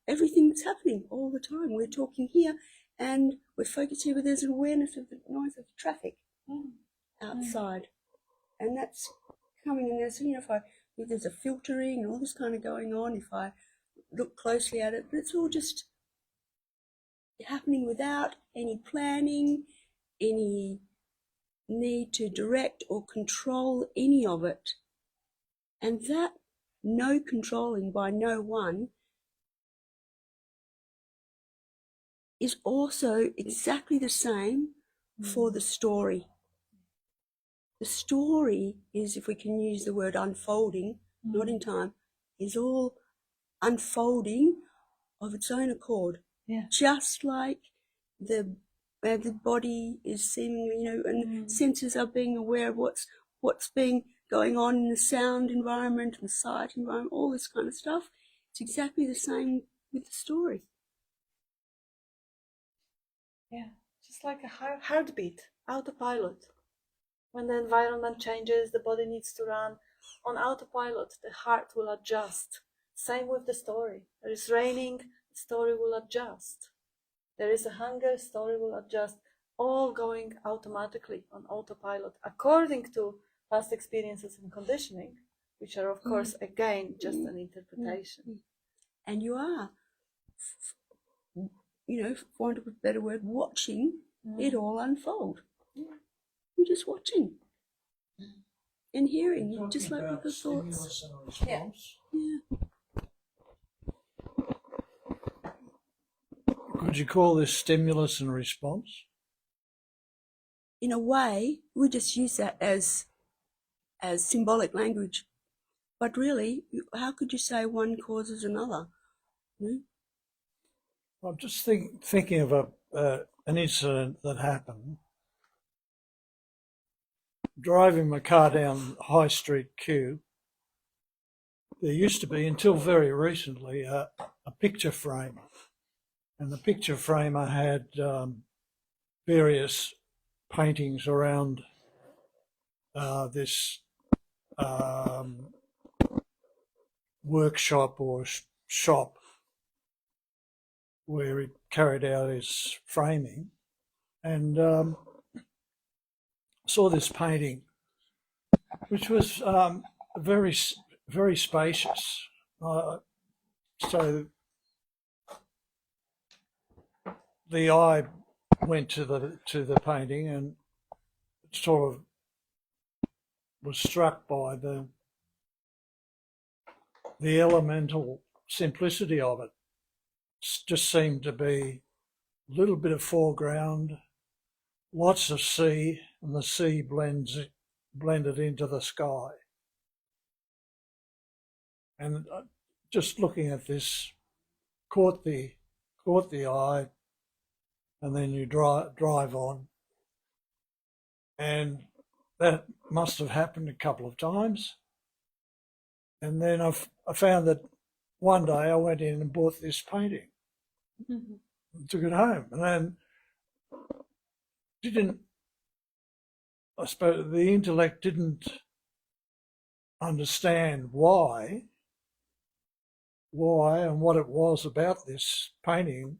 everything that's happening all the time. We're talking here and we're focused here, but there's an awareness of the noise of the traffic outside. And that's coming in there. So, if there's a filtering and all this kind of going on, if I look closely at it, but it's all just happening without any planning, any need to direct or control any of it. And that no controlling by no one is also exactly the same for the story. The story is, if we can use the word unfolding, not in time, is all unfolding of its own accord. Just like where the body is seemingly, and senses are being aware of what's being going on in the sound environment and the sight environment, all this kind of stuff. It's exactly the same with the story. Yeah, just like a heartbeat, autopilot. When the environment changes, the body needs to run on autopilot. The heart will adjust. Same with the story. There is raining, the story will adjust. There is a hunger, story will adjust. All going automatically on autopilot according to past experiences and conditioning, which are, of course, again, just an interpretation. And you are, for want of a better word, watching it all unfold. You're just watching and hearing, just like with the thoughts. Yeah. Could you call this stimulus and response? In a way, we just use that as symbolic language. But really, how could you say one causes another? I'm just thinking of an incident that happened. Driving my car down High Street Q, there used to be, until very recently, a picture frame. And the picture framer had various paintings around this workshop or shop where he carried out his framing, and saw this painting, which was very, very spacious. So the eye went to the painting and sort of was struck by the elemental simplicity of it. just seemed to be a little bit of foreground, lots of sea, and the sea blended into the sky. And just looking at this caught the eye, and then you drive on, and that must have happened a couple of times. And then I found that one day I went in and bought this painting, took it home, and then I suppose the intellect didn't understand why and what it was about this painting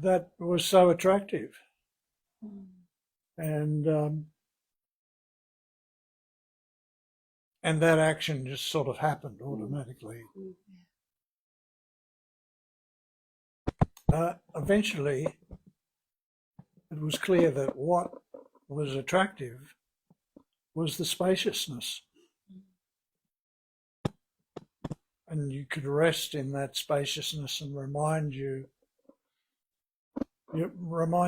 that was so attractive. And that action just sort of happened automatically. Eventually, it was clear that what was attractive was the spaciousness. And you could rest in that spaciousness and remind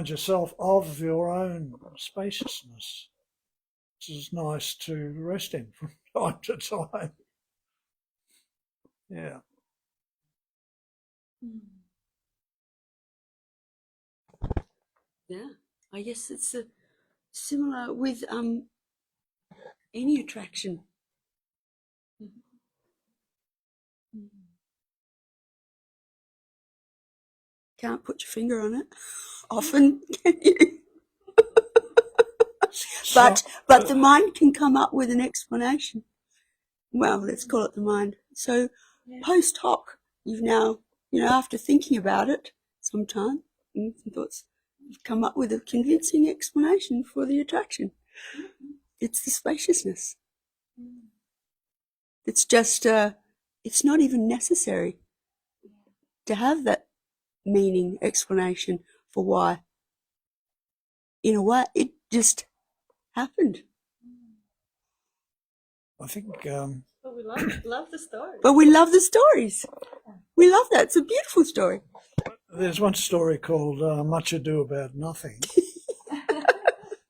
yourself of your own spaciousness. This is nice to rest in from time to time. Yeah. Yeah, I guess it's similar with any attraction. Can't put your finger on it often, can you? But the mind can come up with an explanation. Well, let's call it the mind. So post hoc, you've now, after thinking about it sometime, some thoughts, you've come up with a convincing explanation for the attraction. It's the spaciousness. It's just, it's not even necessary to have that meaning, explanation for why. In a way, it just happened. I think. But we love the story. But we love the stories. We love that. It's a beautiful story. There's one story called Much Ado About Nothing,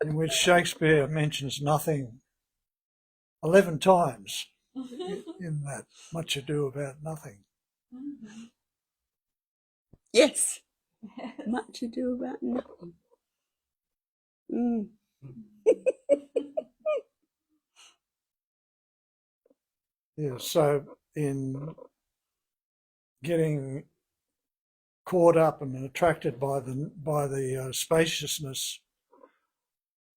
in which Shakespeare mentions nothing 11 times in that Much Ado About Nothing. Yes. Much ado about nothing. Yeah, so in getting caught up and attracted by the spaciousness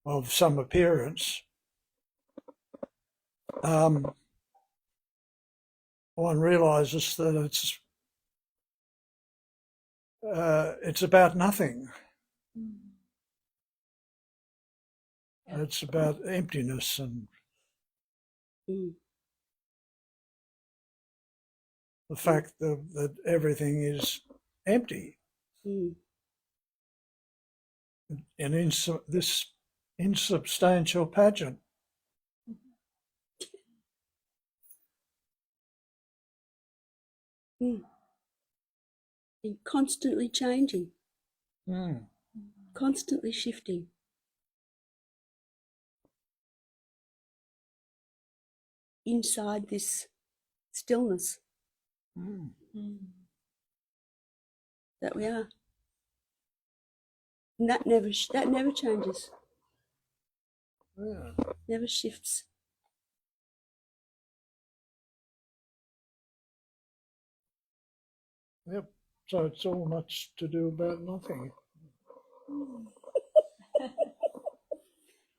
of some appearance, one realizes that it's about nothing. It's about emptiness and the fact that everything is empty. And in this insubstantial pageant. And constantly changing, constantly shifting. Inside this stillness that we are. And that never changes. Yeah. Never shifts. Yep. So it's all much to do about nothing.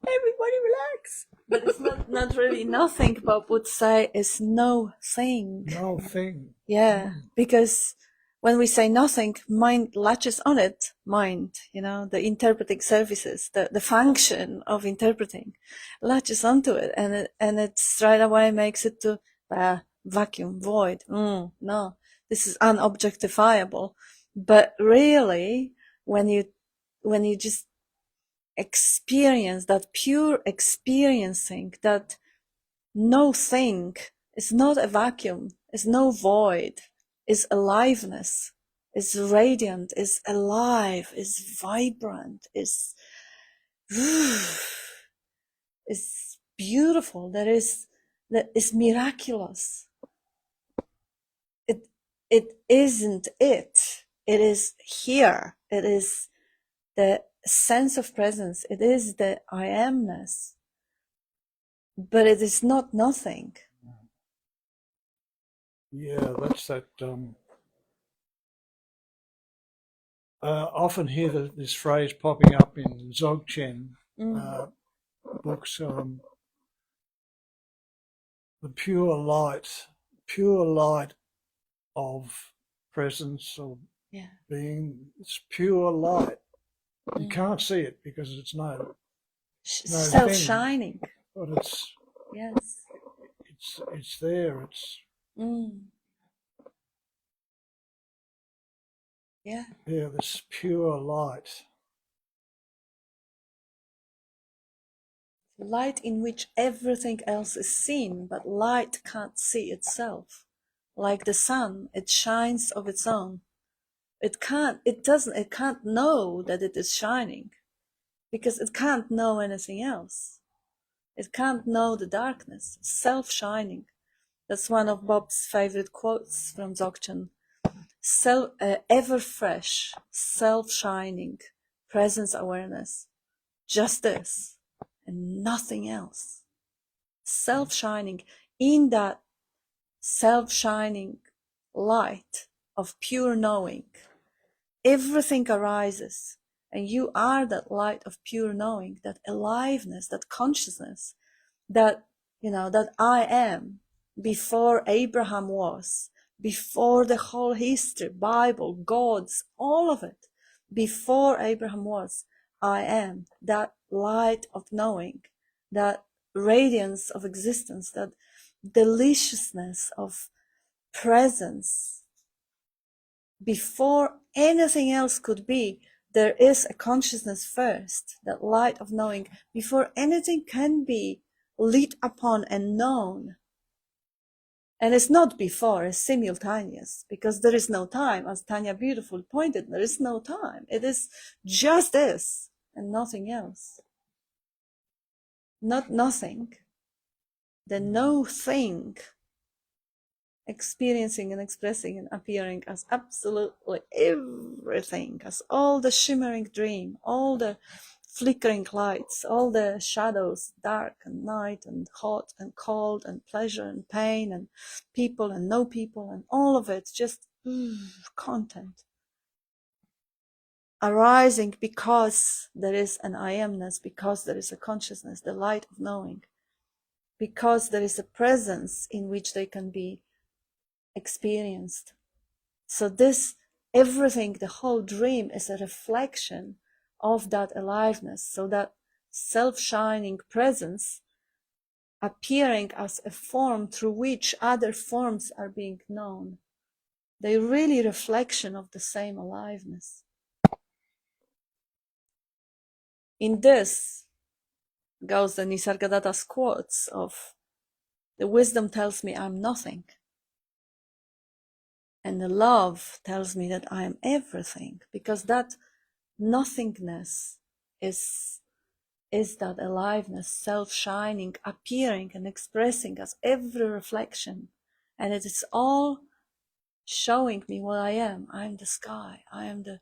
Everybody relax. But it's not really nothing. Bob would say is no thing. No thing. Yeah, because when we say nothing, mind latches on it. Mind, the interpreting services, the function of interpreting, latches onto it, and it straight away makes it to vacuum, void. No, this is unobjectifiable. But really, when you just experience that pure experiencing, that no thing is not a vacuum, is no void, is aliveness. is radiant, is alive, is vibrant, is beautiful, that is miraculous. It isn't it. It is here. It is the sense of presence. It is the I amness. But it is not nothing. Yeah, that's that. Often hear this phrase popping up in Dzogchen books. The pure light of presence or being. It's pure light. You can't see it because it's no self-shining. But it's it's there. It's this pure light. Light in which everything else is seen, but light can't see itself. Like the sun, it shines of its own. It can't know that it is shining because it can't know anything else. It can't know the darkness. It's self-shining. That's one of Bob's favorite quotes from Dzogchen. Ever fresh, self-shining, presence awareness. Just this and nothing else. Self-shining. In that self-shining light of pure knowing, everything arises, and you are that light of pure knowing, that aliveness, that consciousness, that that I am before Abraham was, before the whole history, Bible, gods, all of it. Before Abraham was, I am that light of knowing, that radiance of existence, that deliciousness of presence. Before anything else could be, there is a consciousness first, that light of knowing, before anything can be lit upon and known. And it's not before, it's simultaneous, because there is no time. As Tanya beautifully pointed, there is no time. It is just this and nothing else. Not nothing. The no thing experiencing and expressing and appearing as absolutely everything, as all the shimmering dream, all the flickering lights, all the shadows, dark and night and hot and cold and pleasure and pain and people and no people, and all of it just content arising because there is an I amness, because there is a consciousness, the light of knowing, because there is a presence in which they can be experienced. So this, everything, the whole dream is a reflection of that aliveness. So that self-shining presence appearing as a form through which other forms are being known. They're really reflection of the same aliveness. In this goes the Nisargadatta's quotes of, the wisdom tells me I'm nothing. And the love tells me that I am everything, because that nothingness is that aliveness, self-shining, appearing and expressing as every reflection. And it is all showing me what I am. I am the sky, I am the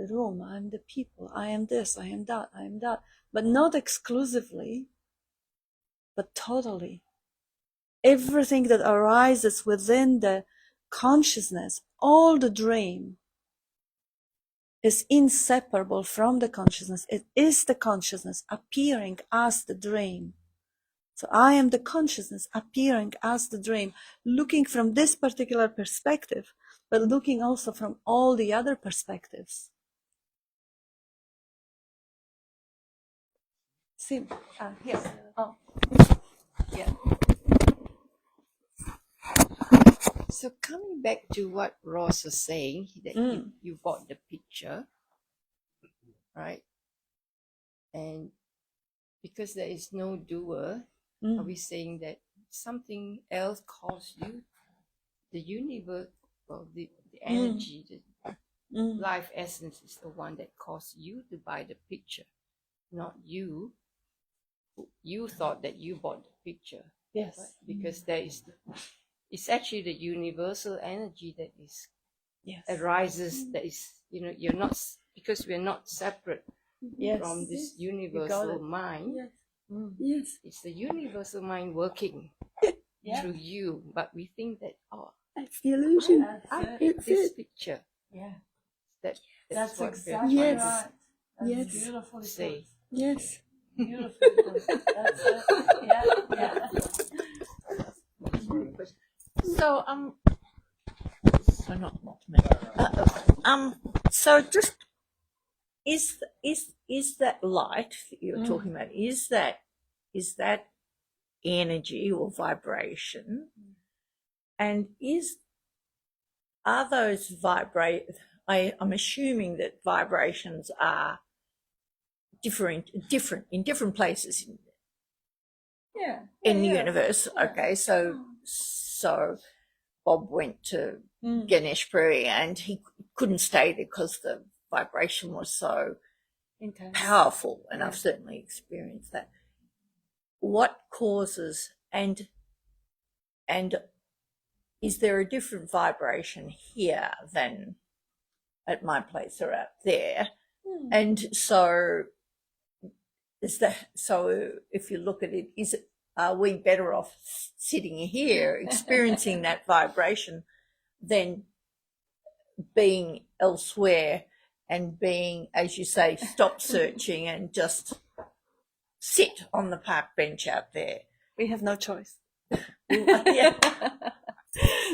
room, I am the people, I am this, I am that, I am that. But not exclusively, but totally. Everything that arises within the consciousness, all the dream, is inseparable from the consciousness. It is the consciousness appearing as the dream. So I am the consciousness appearing as the dream, looking from this particular perspective, but looking also from all the other perspectives. See, here. Oh, yeah. So coming back to what Ross was saying, that you bought the picture, right? And because there is no doer, are we saying that something else calls you? The universe, or the energy, life essence is the one that caused you to buy the picture, not you. You thought that you bought the picture. Yes. Right? Because there is, it's actually the universal energy that is Yes. arises. That is, you're not, because we're not separate Yes. from this You got universal it. mind. Yes. Yes. It's the universal mind working through you, but we think that, That's the illusion. I That's picked That's this it. picture. Yeah. That's what exactly Yes. right. That's Yes. beautifully say. Yes. put. Beautifully put. That's it. Yeah. So so not me. So just is that light that you're talking about? Is that energy or vibration? And are those I'm assuming that vibrations are different in different places in the universe. Okay, so Bob went to Ganeshpuri and he couldn't stay there because the vibration was so Intense. powerful, and I've certainly experienced that. What causes and is there a different vibration here than at my place or out there? And so if you look at it, are we better off sitting here experiencing that vibration than being elsewhere and being, as you say, stop searching and just sit on the park bench out there? We have no choice. Yeah.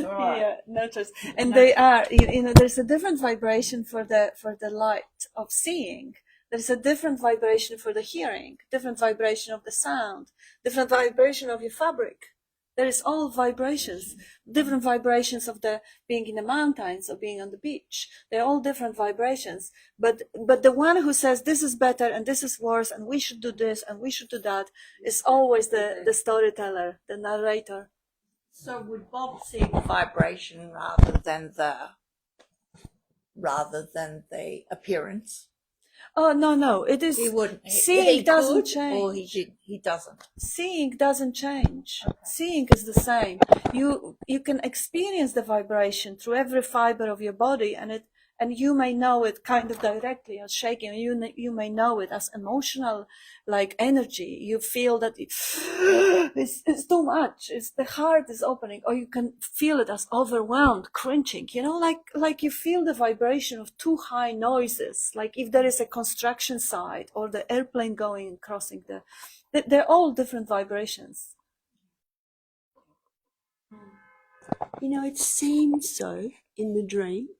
Yeah, no choice. And they are, there's a different vibration for the light of seeing. There's a different vibration for the hearing, different vibration of the sound, different vibration of your fabric. There is all vibrations, different vibrations of the being in the mountains or being on the beach. They're all different vibrations. But the one who says this is better and this is worse and we should do this and we should do that is always the storyteller, the narrator. So would Bob see the vibration rather than the appearance? Oh, no, it is. He wouldn't. Seeing he doesn't could, change. or he doesn't. Seeing doesn't change. Okay. Seeing is the same. You can experience the vibration through every fiber of your body, and you may know it kind of directly as shaking. You may know it as emotional, like energy. You feel that it's too much. It's the heart is opening, or you can feel it as overwhelmed, cringing. Like you feel the vibration of too high noises. Like if there is a construction site or the airplane going and crossing they're all different vibrations. It seems so in the dream.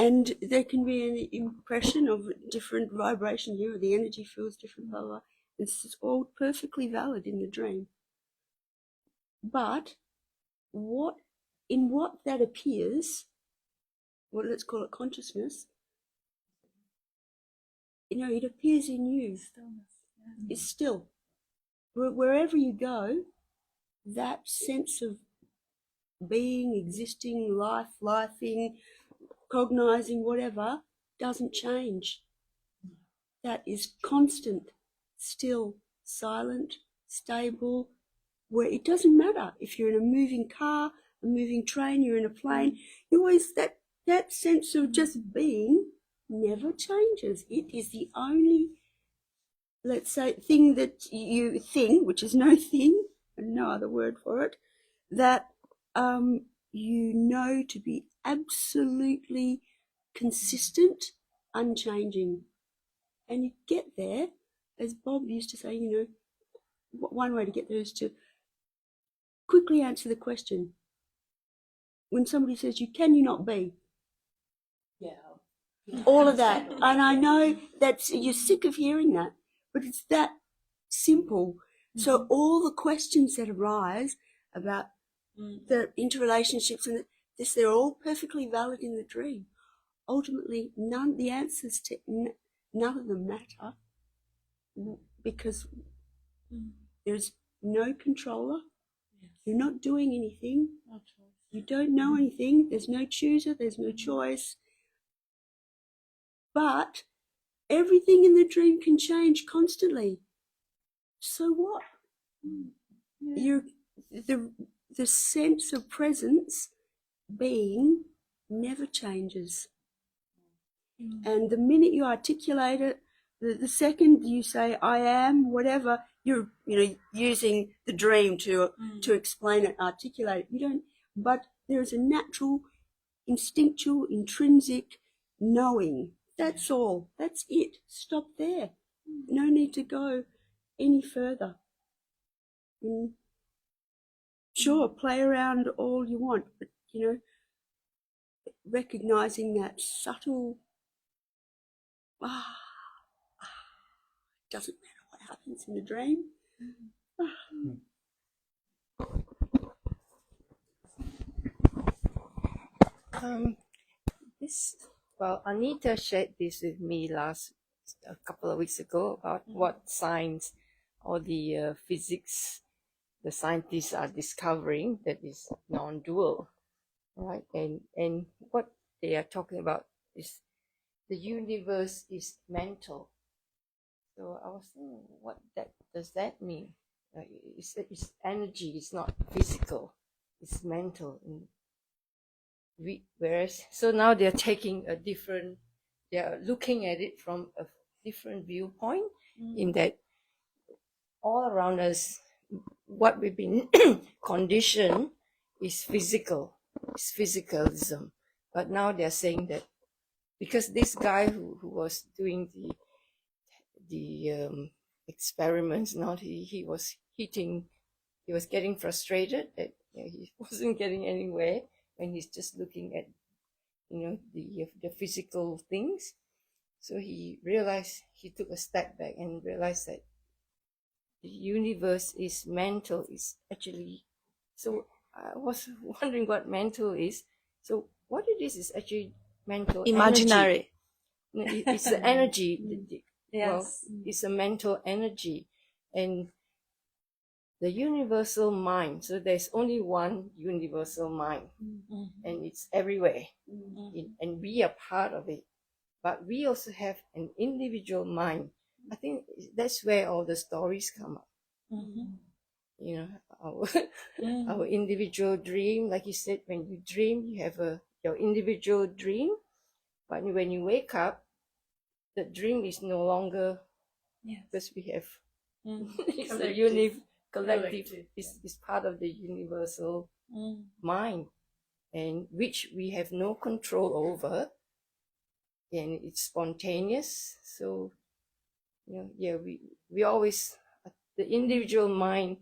And there can be an impression of different vibration here, the energy feels different, blah, blah. This is all perfectly valid in the dream. But what that appears, let's call it consciousness, it appears in you. It's still. Wherever you go, that sense of being, existing, lifing, cognizing, whatever, doesn't change. That is constant, still, silent, stable, where it doesn't matter if you're in a moving car, a moving train, you're in a plane, you always, that sense of just being never changes. It is the only, let's say, thing that you think, which is no thing, and no other word for it, that to be absolutely consistent, unchanging. And you get there, as Bob used to say, one way to get there is to quickly answer the question. When somebody says, can you not be? Yeah. All of that. And I know that you're sick of hearing that, but it's that simple. Mm-hmm. So all the questions that arise about the interrelationships and this, they're all perfectly valid in the dream. Ultimately, the answers to none of them matter because there's no controller. You're not doing anything. You don't know anything. There's no chooser. There's no choice. But everything in the dream can change constantly. So what? You're, the sense of presence, being, never changes. And the minute you articulate it, the second you say I am, whatever, you're using the dream to explain it, articulate it. You don't. But there is a natural, instinctual, intrinsic knowing. That's all. That's it. Stop there. No need to go any further. Sure, play around all you want, but recognizing that subtle. Doesn't matter what happens in the dream. Anita shared this with me a couple of weeks ago about what science or the physics, the scientists are discovering that is non-dual, right? And what they are talking about is the universe is mental. So I was thinking, what does that mean? It's energy. It's not physical. It's mental. So now they're taking they're looking at it from a different viewpoint, in that all around us, what we've been conditioned is physical, it's physicalism. But now they're saying that because this guy who was doing the experiments, now he was getting frustrated that he wasn't getting anywhere when he's just looking at the physical things. So he took a step back and realized that the universe is mental. Is actually, so I was wondering what mental is. So what it is actually mental. Imaginary. Energy. It's the energy. Yes. Well, it's a mental energy, and the universal mind. So there's only one universal mind, and it's everywhere, and we are part of it. But we also have an individual mind. I think that's where all the stories come up. Our individual dream, like you said, when you dream, you have your individual dream, but when you wake up, the dream is no longer, because we have it's the collective is part of the universal mind, and which we have no control over, and it's spontaneous. So we always, the individual mind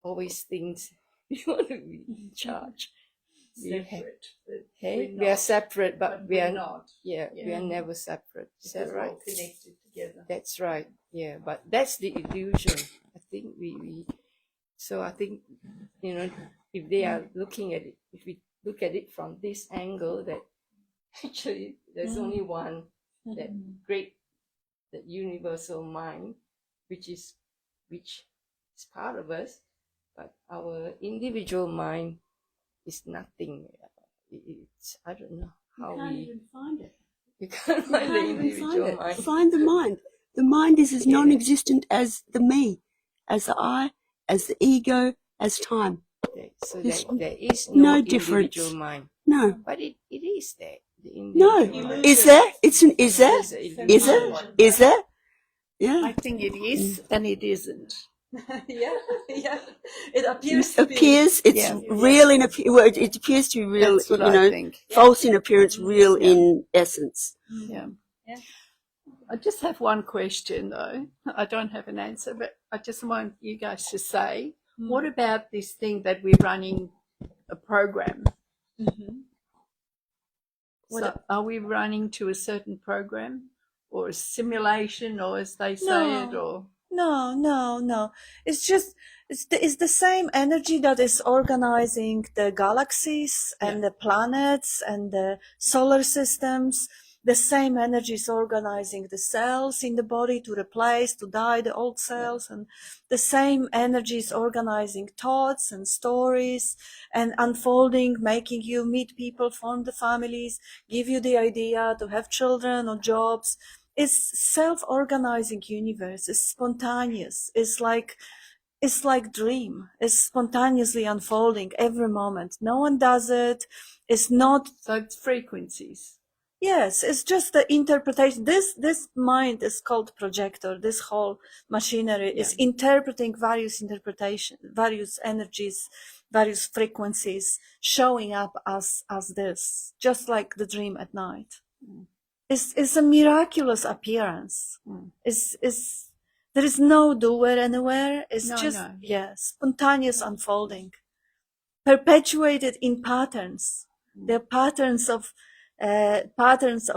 always thinks we want to be in charge. We are separate, but we are not. We are never separate. Is that right? All connected together. That's right. Yeah, but that's the illusion. I think I think if they are looking at it, if we look at it from this angle, that actually there's only one, that universal mind, which is part of us, but our individual mind is nothing. It's, I don't know how You can't even find it. You can't find the individual mind. Find the mind. The mind is as non-existent as the me, as the I, as the ego, as time. So there is no difference. Individual mind. No. But it is there. No. Is there? Is there? Is there? Yeah. I think it is and it isn't. yeah. It appears to be. It's real in it appears to be real, That's what I think. false in appearance, real in essence. Yeah. I just have one question though. I don't have an answer, but I just want you guys to say, what about this thing that we're running a program? So are we running to a certain program or a simulation, or as they say it, or? No. It's just it's the same energy that is organizing the galaxies and the planets and the solar systems. the same energy is organizing the cells in the body to replace, to die the old cells, and the same energy is organizing thoughts and stories and unfolding, making you meet people, form the families, give you the idea to have children or jobs. It's self-organizing universe. It's spontaneous. It's like dream. It's spontaneously unfolding every moment. No one does it. It's not. So it's frequencies. Yes, it's just the interpretation. This mind is called projector. This whole machinery is interpreting various energies, various frequencies, showing up as this, just like the dream at night. It's a miraculous appearance. There is no doer anywhere. It's spontaneous unfolding, perpetuated in patterns. They're patterns of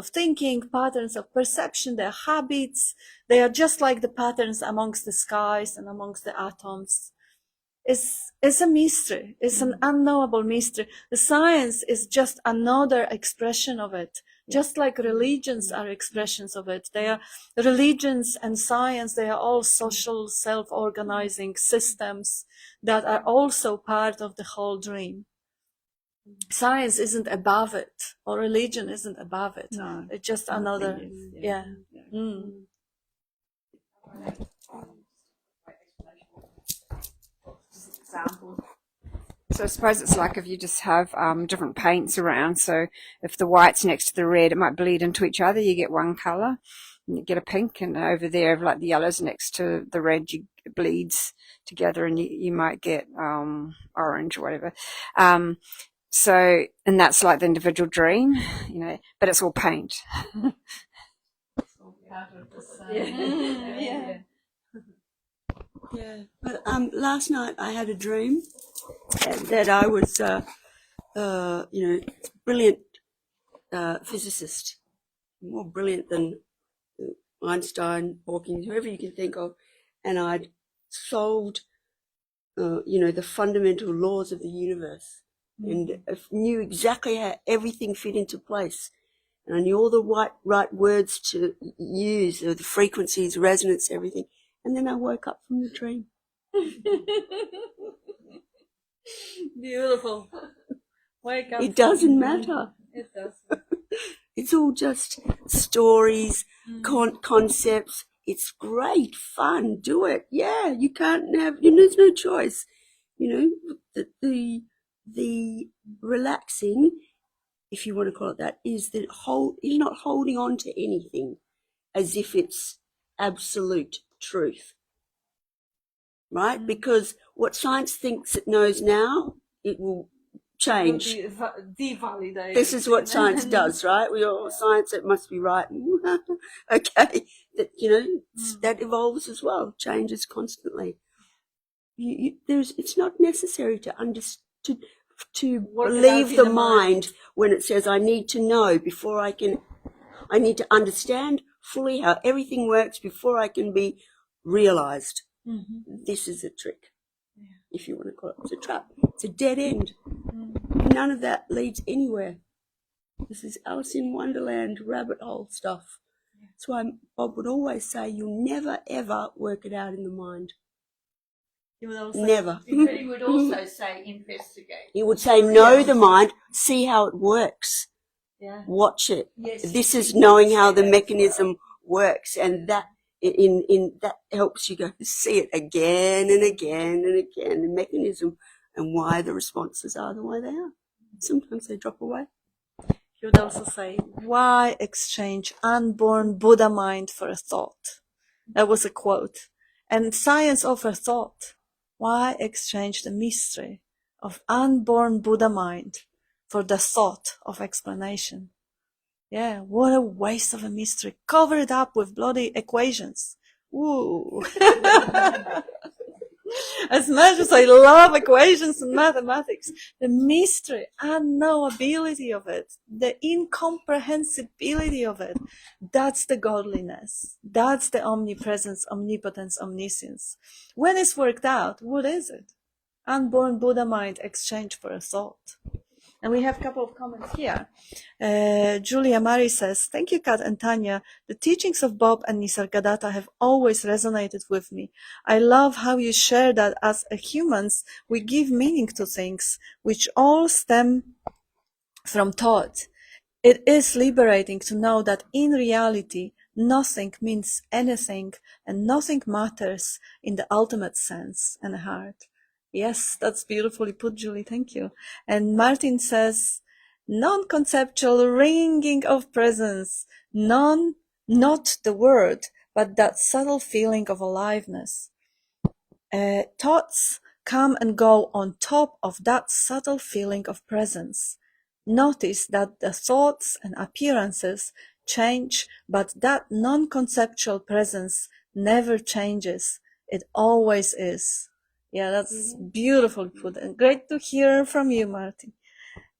thinking, patterns of perception, their habits. They are just like the patterns amongst the skies and amongst the atoms. It's a mystery. It's an unknowable mystery. The science is just another expression of it. Just like religions are expressions of it. They are religions and science. They are all social self-organizing systems that are also part of the whole dream. Science isn't above it, or religion isn't above it. No, it's just another. Example. So I suppose it's like if you just have different paints around. So if the white's next to the red, it might bleed into each other. You get one colour, and you get a pink, and over there, like the yellow's next to the red, it bleeds together, and you might get orange or whatever. So, and that's like the individual dream, you know, but it's all paint. Yeah. But last night I had a dream that I was, brilliant physicist, more brilliant than Einstein, Hawking, whoever you can think of, and I'd solved, the fundamental laws of the universe, and I knew exactly how everything fit into place. And I knew all the right words to use, the frequencies, resonance, everything. And then I woke up from the dream. Beautiful. Wake up. It doesn't matter. It doesn't. It's all just stories, concepts. It's great fun. Do it. Yeah, you can't have. There's no choice. The relaxing, if you want to call it that, is you're not holding on to anything as if it's absolute truth, right? Because what science thinks it knows now, it will change. Devalidate. This is what science does, right? We all science, it must be right. Okay, that that evolves as well, changes constantly. It's not necessary to believe the mind when it says I need to know before I need to understand fully how everything works before I can be realized. This is a trick, if you want to call it. It's a trap. It's a dead end. None of that leads anywhere. This is Alice in Wonderland rabbit hole stuff. That's why Bob would always say you'll never ever work it out in the mind. Never. But he would also say investigate. He would say know the mind, see how it works. Yeah. Watch it. Yes. This is knowing how the mechanism works, and that in that helps you go see it again and again and again, the mechanism and why the responses are the way they are. Sometimes they drop away. He would also say, why exchange unborn Buddha mind for a thought? That was a quote. And science offers thought. Why exchange the mystery of unborn Buddha mind for the thought of explanation? Yeah, what a waste of a mystery. Cover it up with bloody equations. Ooh. As much as I love equations and mathematics, the mystery, unknowability of it, the incomprehensibility of it, that's the godliness. That's the omnipresence, omnipotence, omniscience. When it's worked out, what is it? Unborn Buddha mind exchanged for a thought. And we have a couple of comments here. Julia Mari says, thank you, Kat and Tanya. The teachings of Bob and Nisargadatta have always resonated with me. I love how you share that as humans, we give meaning to things, which all stem from thought. It is liberating to know that in reality, nothing means anything and nothing matters in the ultimate sense and heart. Yes, that's beautifully put, Julie. Thank you. And Martin says, non-conceptual ringing of presence, not the word, but that subtle feeling of aliveness. Thoughts come and go on top of that subtle feeling of presence. Notice that the thoughts and appearances change, but that non-conceptual presence never changes. It always is. Yeah, that's beautifully put, and great to hear from you, Martin.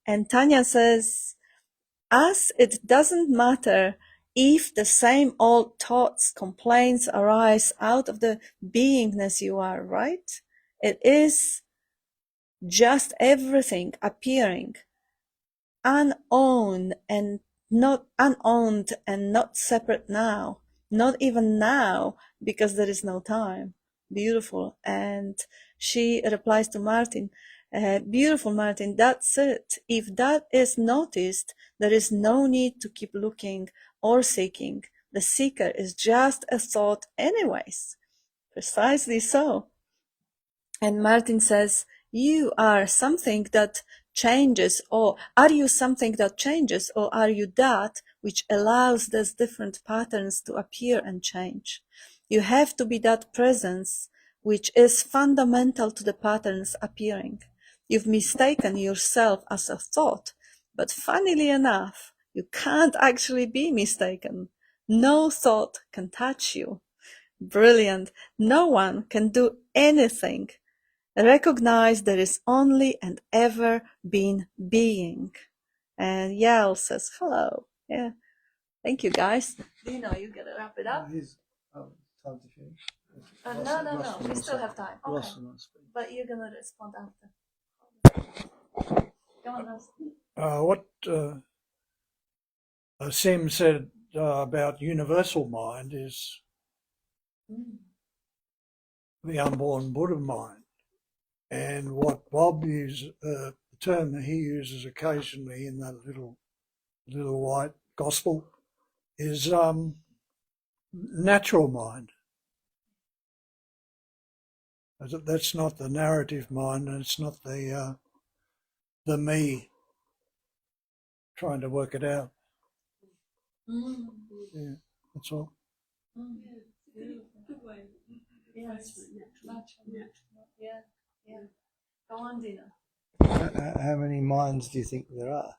And Tanya says, as it doesn't matter if the same old thoughts, complaints arise out of the beingness you are, right? It is just everything appearing unowned and not separate now, not even now, because there is no time. Beautiful. And she replies to Martin, beautiful, Martin, that's it. If that is noticed, there is no need to keep looking or seeking. The seeker is just a thought anyways. Precisely so. And Martin says, you are something that changes, or are you something that changes, or are you that which allows these different patterns to appear and change? You have to be that presence which is fundamental to the patterns appearing. You've mistaken yourself as a thought, but funnily enough, you can't actually be mistaken. No thought can touch you. Brilliant. No one can do anything. Recognize there is only and ever been being. And Yael says, hello. Yeah. Thank you, guys. Dino, you gotta wrap it up. Time to finish. No. We still have time. Okay. Ross and I speak. But you're gonna respond after. Go on, Ross. What Sim said about universal mind is the unborn Buddha mind. And what Bob uses, the term that he uses occasionally in that little white gospel is natural mind. That's not the narrative mind, and it's not the me trying to work it out. Yeah, that's all. Good way. Yes. Natural. Yeah. Go on, Dino. How many minds do you think there are?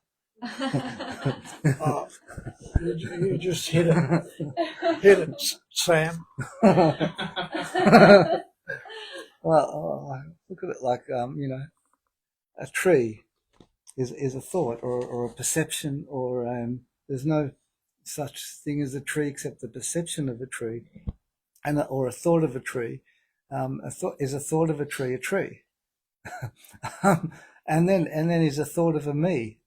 You just hit it, Sam. Well, I look at it like a tree is a thought or a perception, or there's no such thing as a tree except the perception of a tree, or a thought of a tree. A thought of a tree, and then is a thought of a me.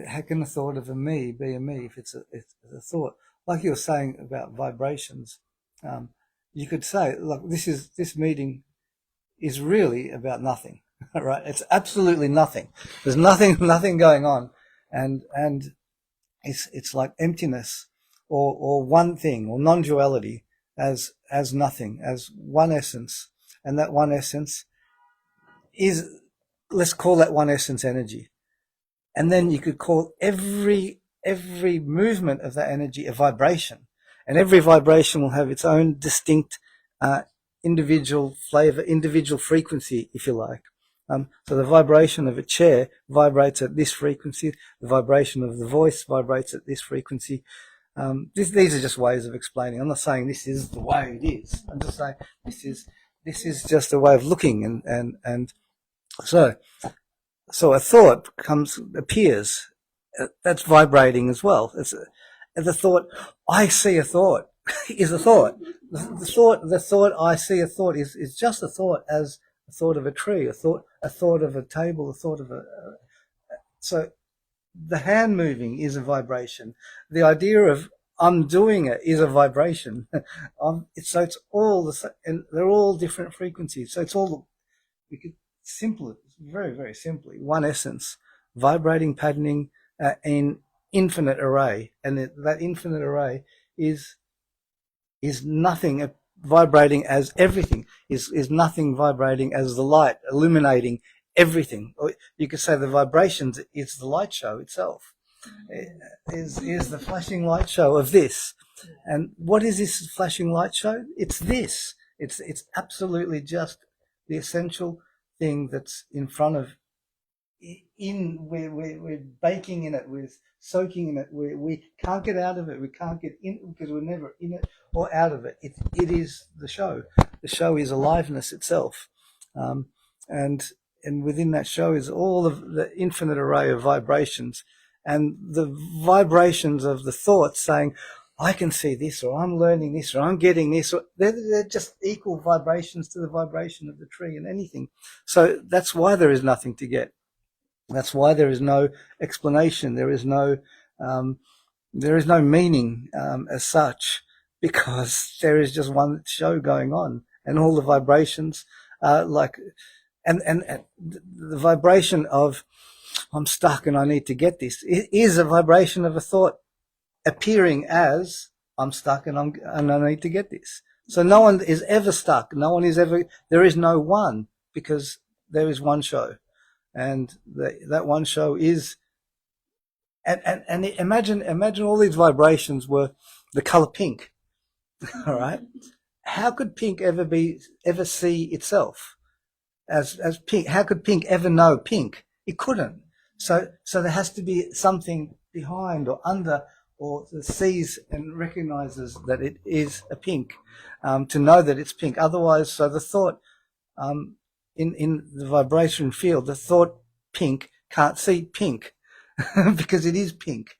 How can a thought of a me be a me if it's a thought? Like you were saying about vibrations, you could say, look, this meeting is really about nothing, right? It's absolutely nothing. There's nothing going on, and it's like emptiness, or one thing, or non-duality as nothing, as one essence, and that one essence is, let's call that one essence energy. And then you could call every movement of that energy a vibration, and every vibration will have its own distinct individual flavor, individual frequency, if you like. So the vibration of a chair vibrates at this frequency, the vibration of the voice vibrates at this frequency. These are just ways of explaining. I'm not saying this is the way it is. I'm just saying this is just a way of looking, and so a thought appears. That's vibrating as well. It's the thought. I see a thought is a thought. The thought I see a thought is just a thought as a thought of a tree, a thought of a table, a thought of so the hand moving is a vibration. The idea of I'm doing it is a vibration. So it's all and they're all different frequencies. So it's all, we could very, very simply, one essence, vibrating, patterning in infinite array. And that infinite array is nothing vibrating as everything, is nothing vibrating as the light, illuminating everything. Or you could say the vibrations is the light show itself, is the flashing light show of this. And what is this flashing light show? It's this. It's absolutely just the essential thing that's in front of, we're baking in it, we're soaking in it, we can't get out of it, we can't get in because we're never in it or out of it. It is the show. The show is aliveness itself, and within that show is all of the infinite array of vibrations, and the vibrations of the thoughts saying, I can see this, or I'm learning this, or I'm getting this, or they're just equal vibrations to the vibration of the tree and anything. So that's why there is nothing to get. That's why there is no explanation. There is no meaning as such, because there is just one show going on, and all the vibrations like, and the vibration of I'm stuck and I need to get this. It is a vibration of a thought appearing as I'm stuck and I need to get this. So no one is ever stuck. No one is ever. There is no one, because there is one show. And that one show is, and imagine all these vibrations were the color pink. All right, how could pink ever see itself as pink? How could pink ever know pink? It couldn't. So there has to be something behind or under, or that sees and recognizes that it is a pink, to know that it's pink. Otherwise, so the thought, in the vibration field, the thought pink can't see pink because it is pink.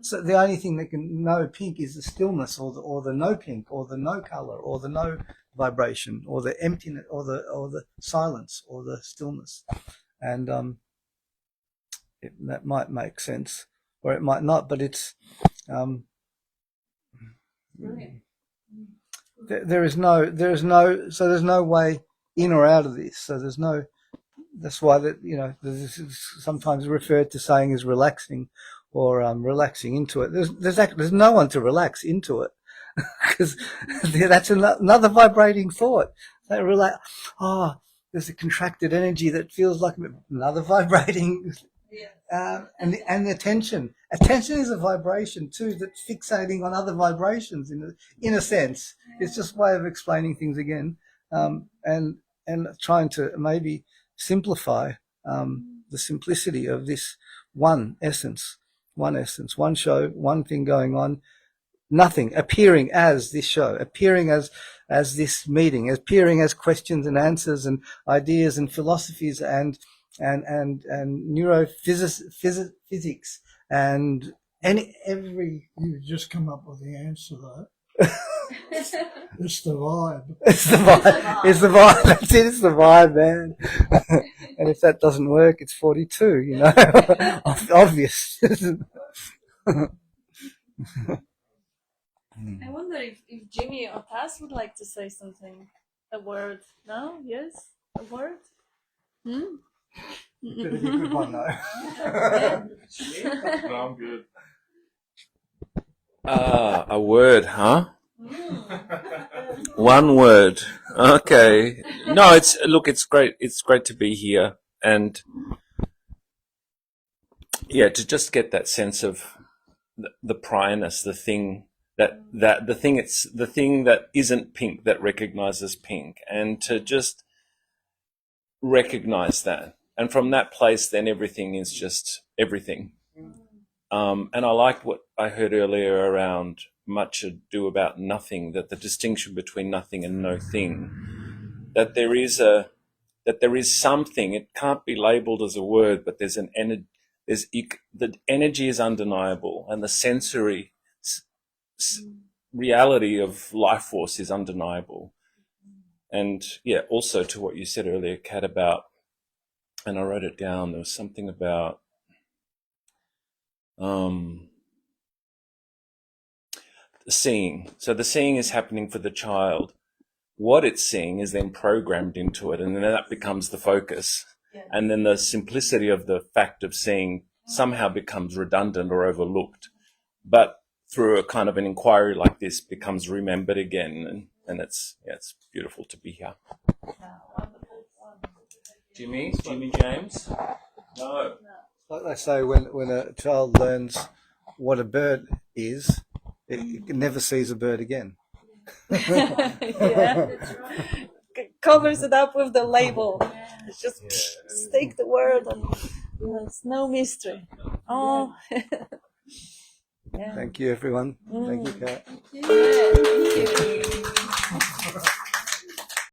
So the only thing that can know pink is the stillness, or the no pink, or the no color, or the no vibration, or the emptiness, or the silence, or the stillness. And that might make sense, or it might not. But it's there's no way in or out of this. So there's no. That's why this is sometimes referred to saying is relaxing, or relaxing into it. There's no one to relax into it, because that's another vibrating thought. They relax. Oh, there's a contracted energy that feels like another vibrating. And the attention is a vibration too, that's fixating on other vibrations in a sense. It's just a way of explaining things again, and trying to maybe simplify the simplicity of this one essence, one show, one thing going on, nothing appearing as this show, appearing as this meeting, appearing as questions and answers and ideas and philosophies and neurophysics and every. You've just come up with the answer, though. It's the vibe. It's the vibe. It's the vibe. That's it. It's the vibe, man. And if that doesn't work, it's 42. You know, obvious. I wonder if Jimmy or Taz would like to say something. A word? No? Yes? A word? Better be a good one, though. No, I'm good. A word, huh? One word. Okay. No, it's great. It's great to be here, and yeah, to just get that sense of the priorness, the thing the thing that isn't pink that recognizes pink, and to just recognize that. And from that place, then everything is just everything. And I like what I heard earlier around much ado about nothing, that the distinction between nothing and no thing, that there is something. It can't be labeled as a word, but there's an energy. The energy is undeniable, and the sensory reality of life force is undeniable. And yeah, also to what you said earlier, Kat, about, and I wrote it down, there was something about seeing. So the seeing is happening for the child. What it's seeing is then programmed into it, and then that becomes the focus. And then the simplicity of the fact of seeing somehow becomes redundant or overlooked. But through a kind of an inquiry like this, becomes remembered again. And it's beautiful to be here. Jimmy James? No. Like they say, when a child learns what a bird is, it never sees a bird again. Yeah. Covers it up with the label. It's just stick the word and there's no mystery. Oh. Yeah. Thank you, everyone. Thank you, Kat. Yeah, thank you.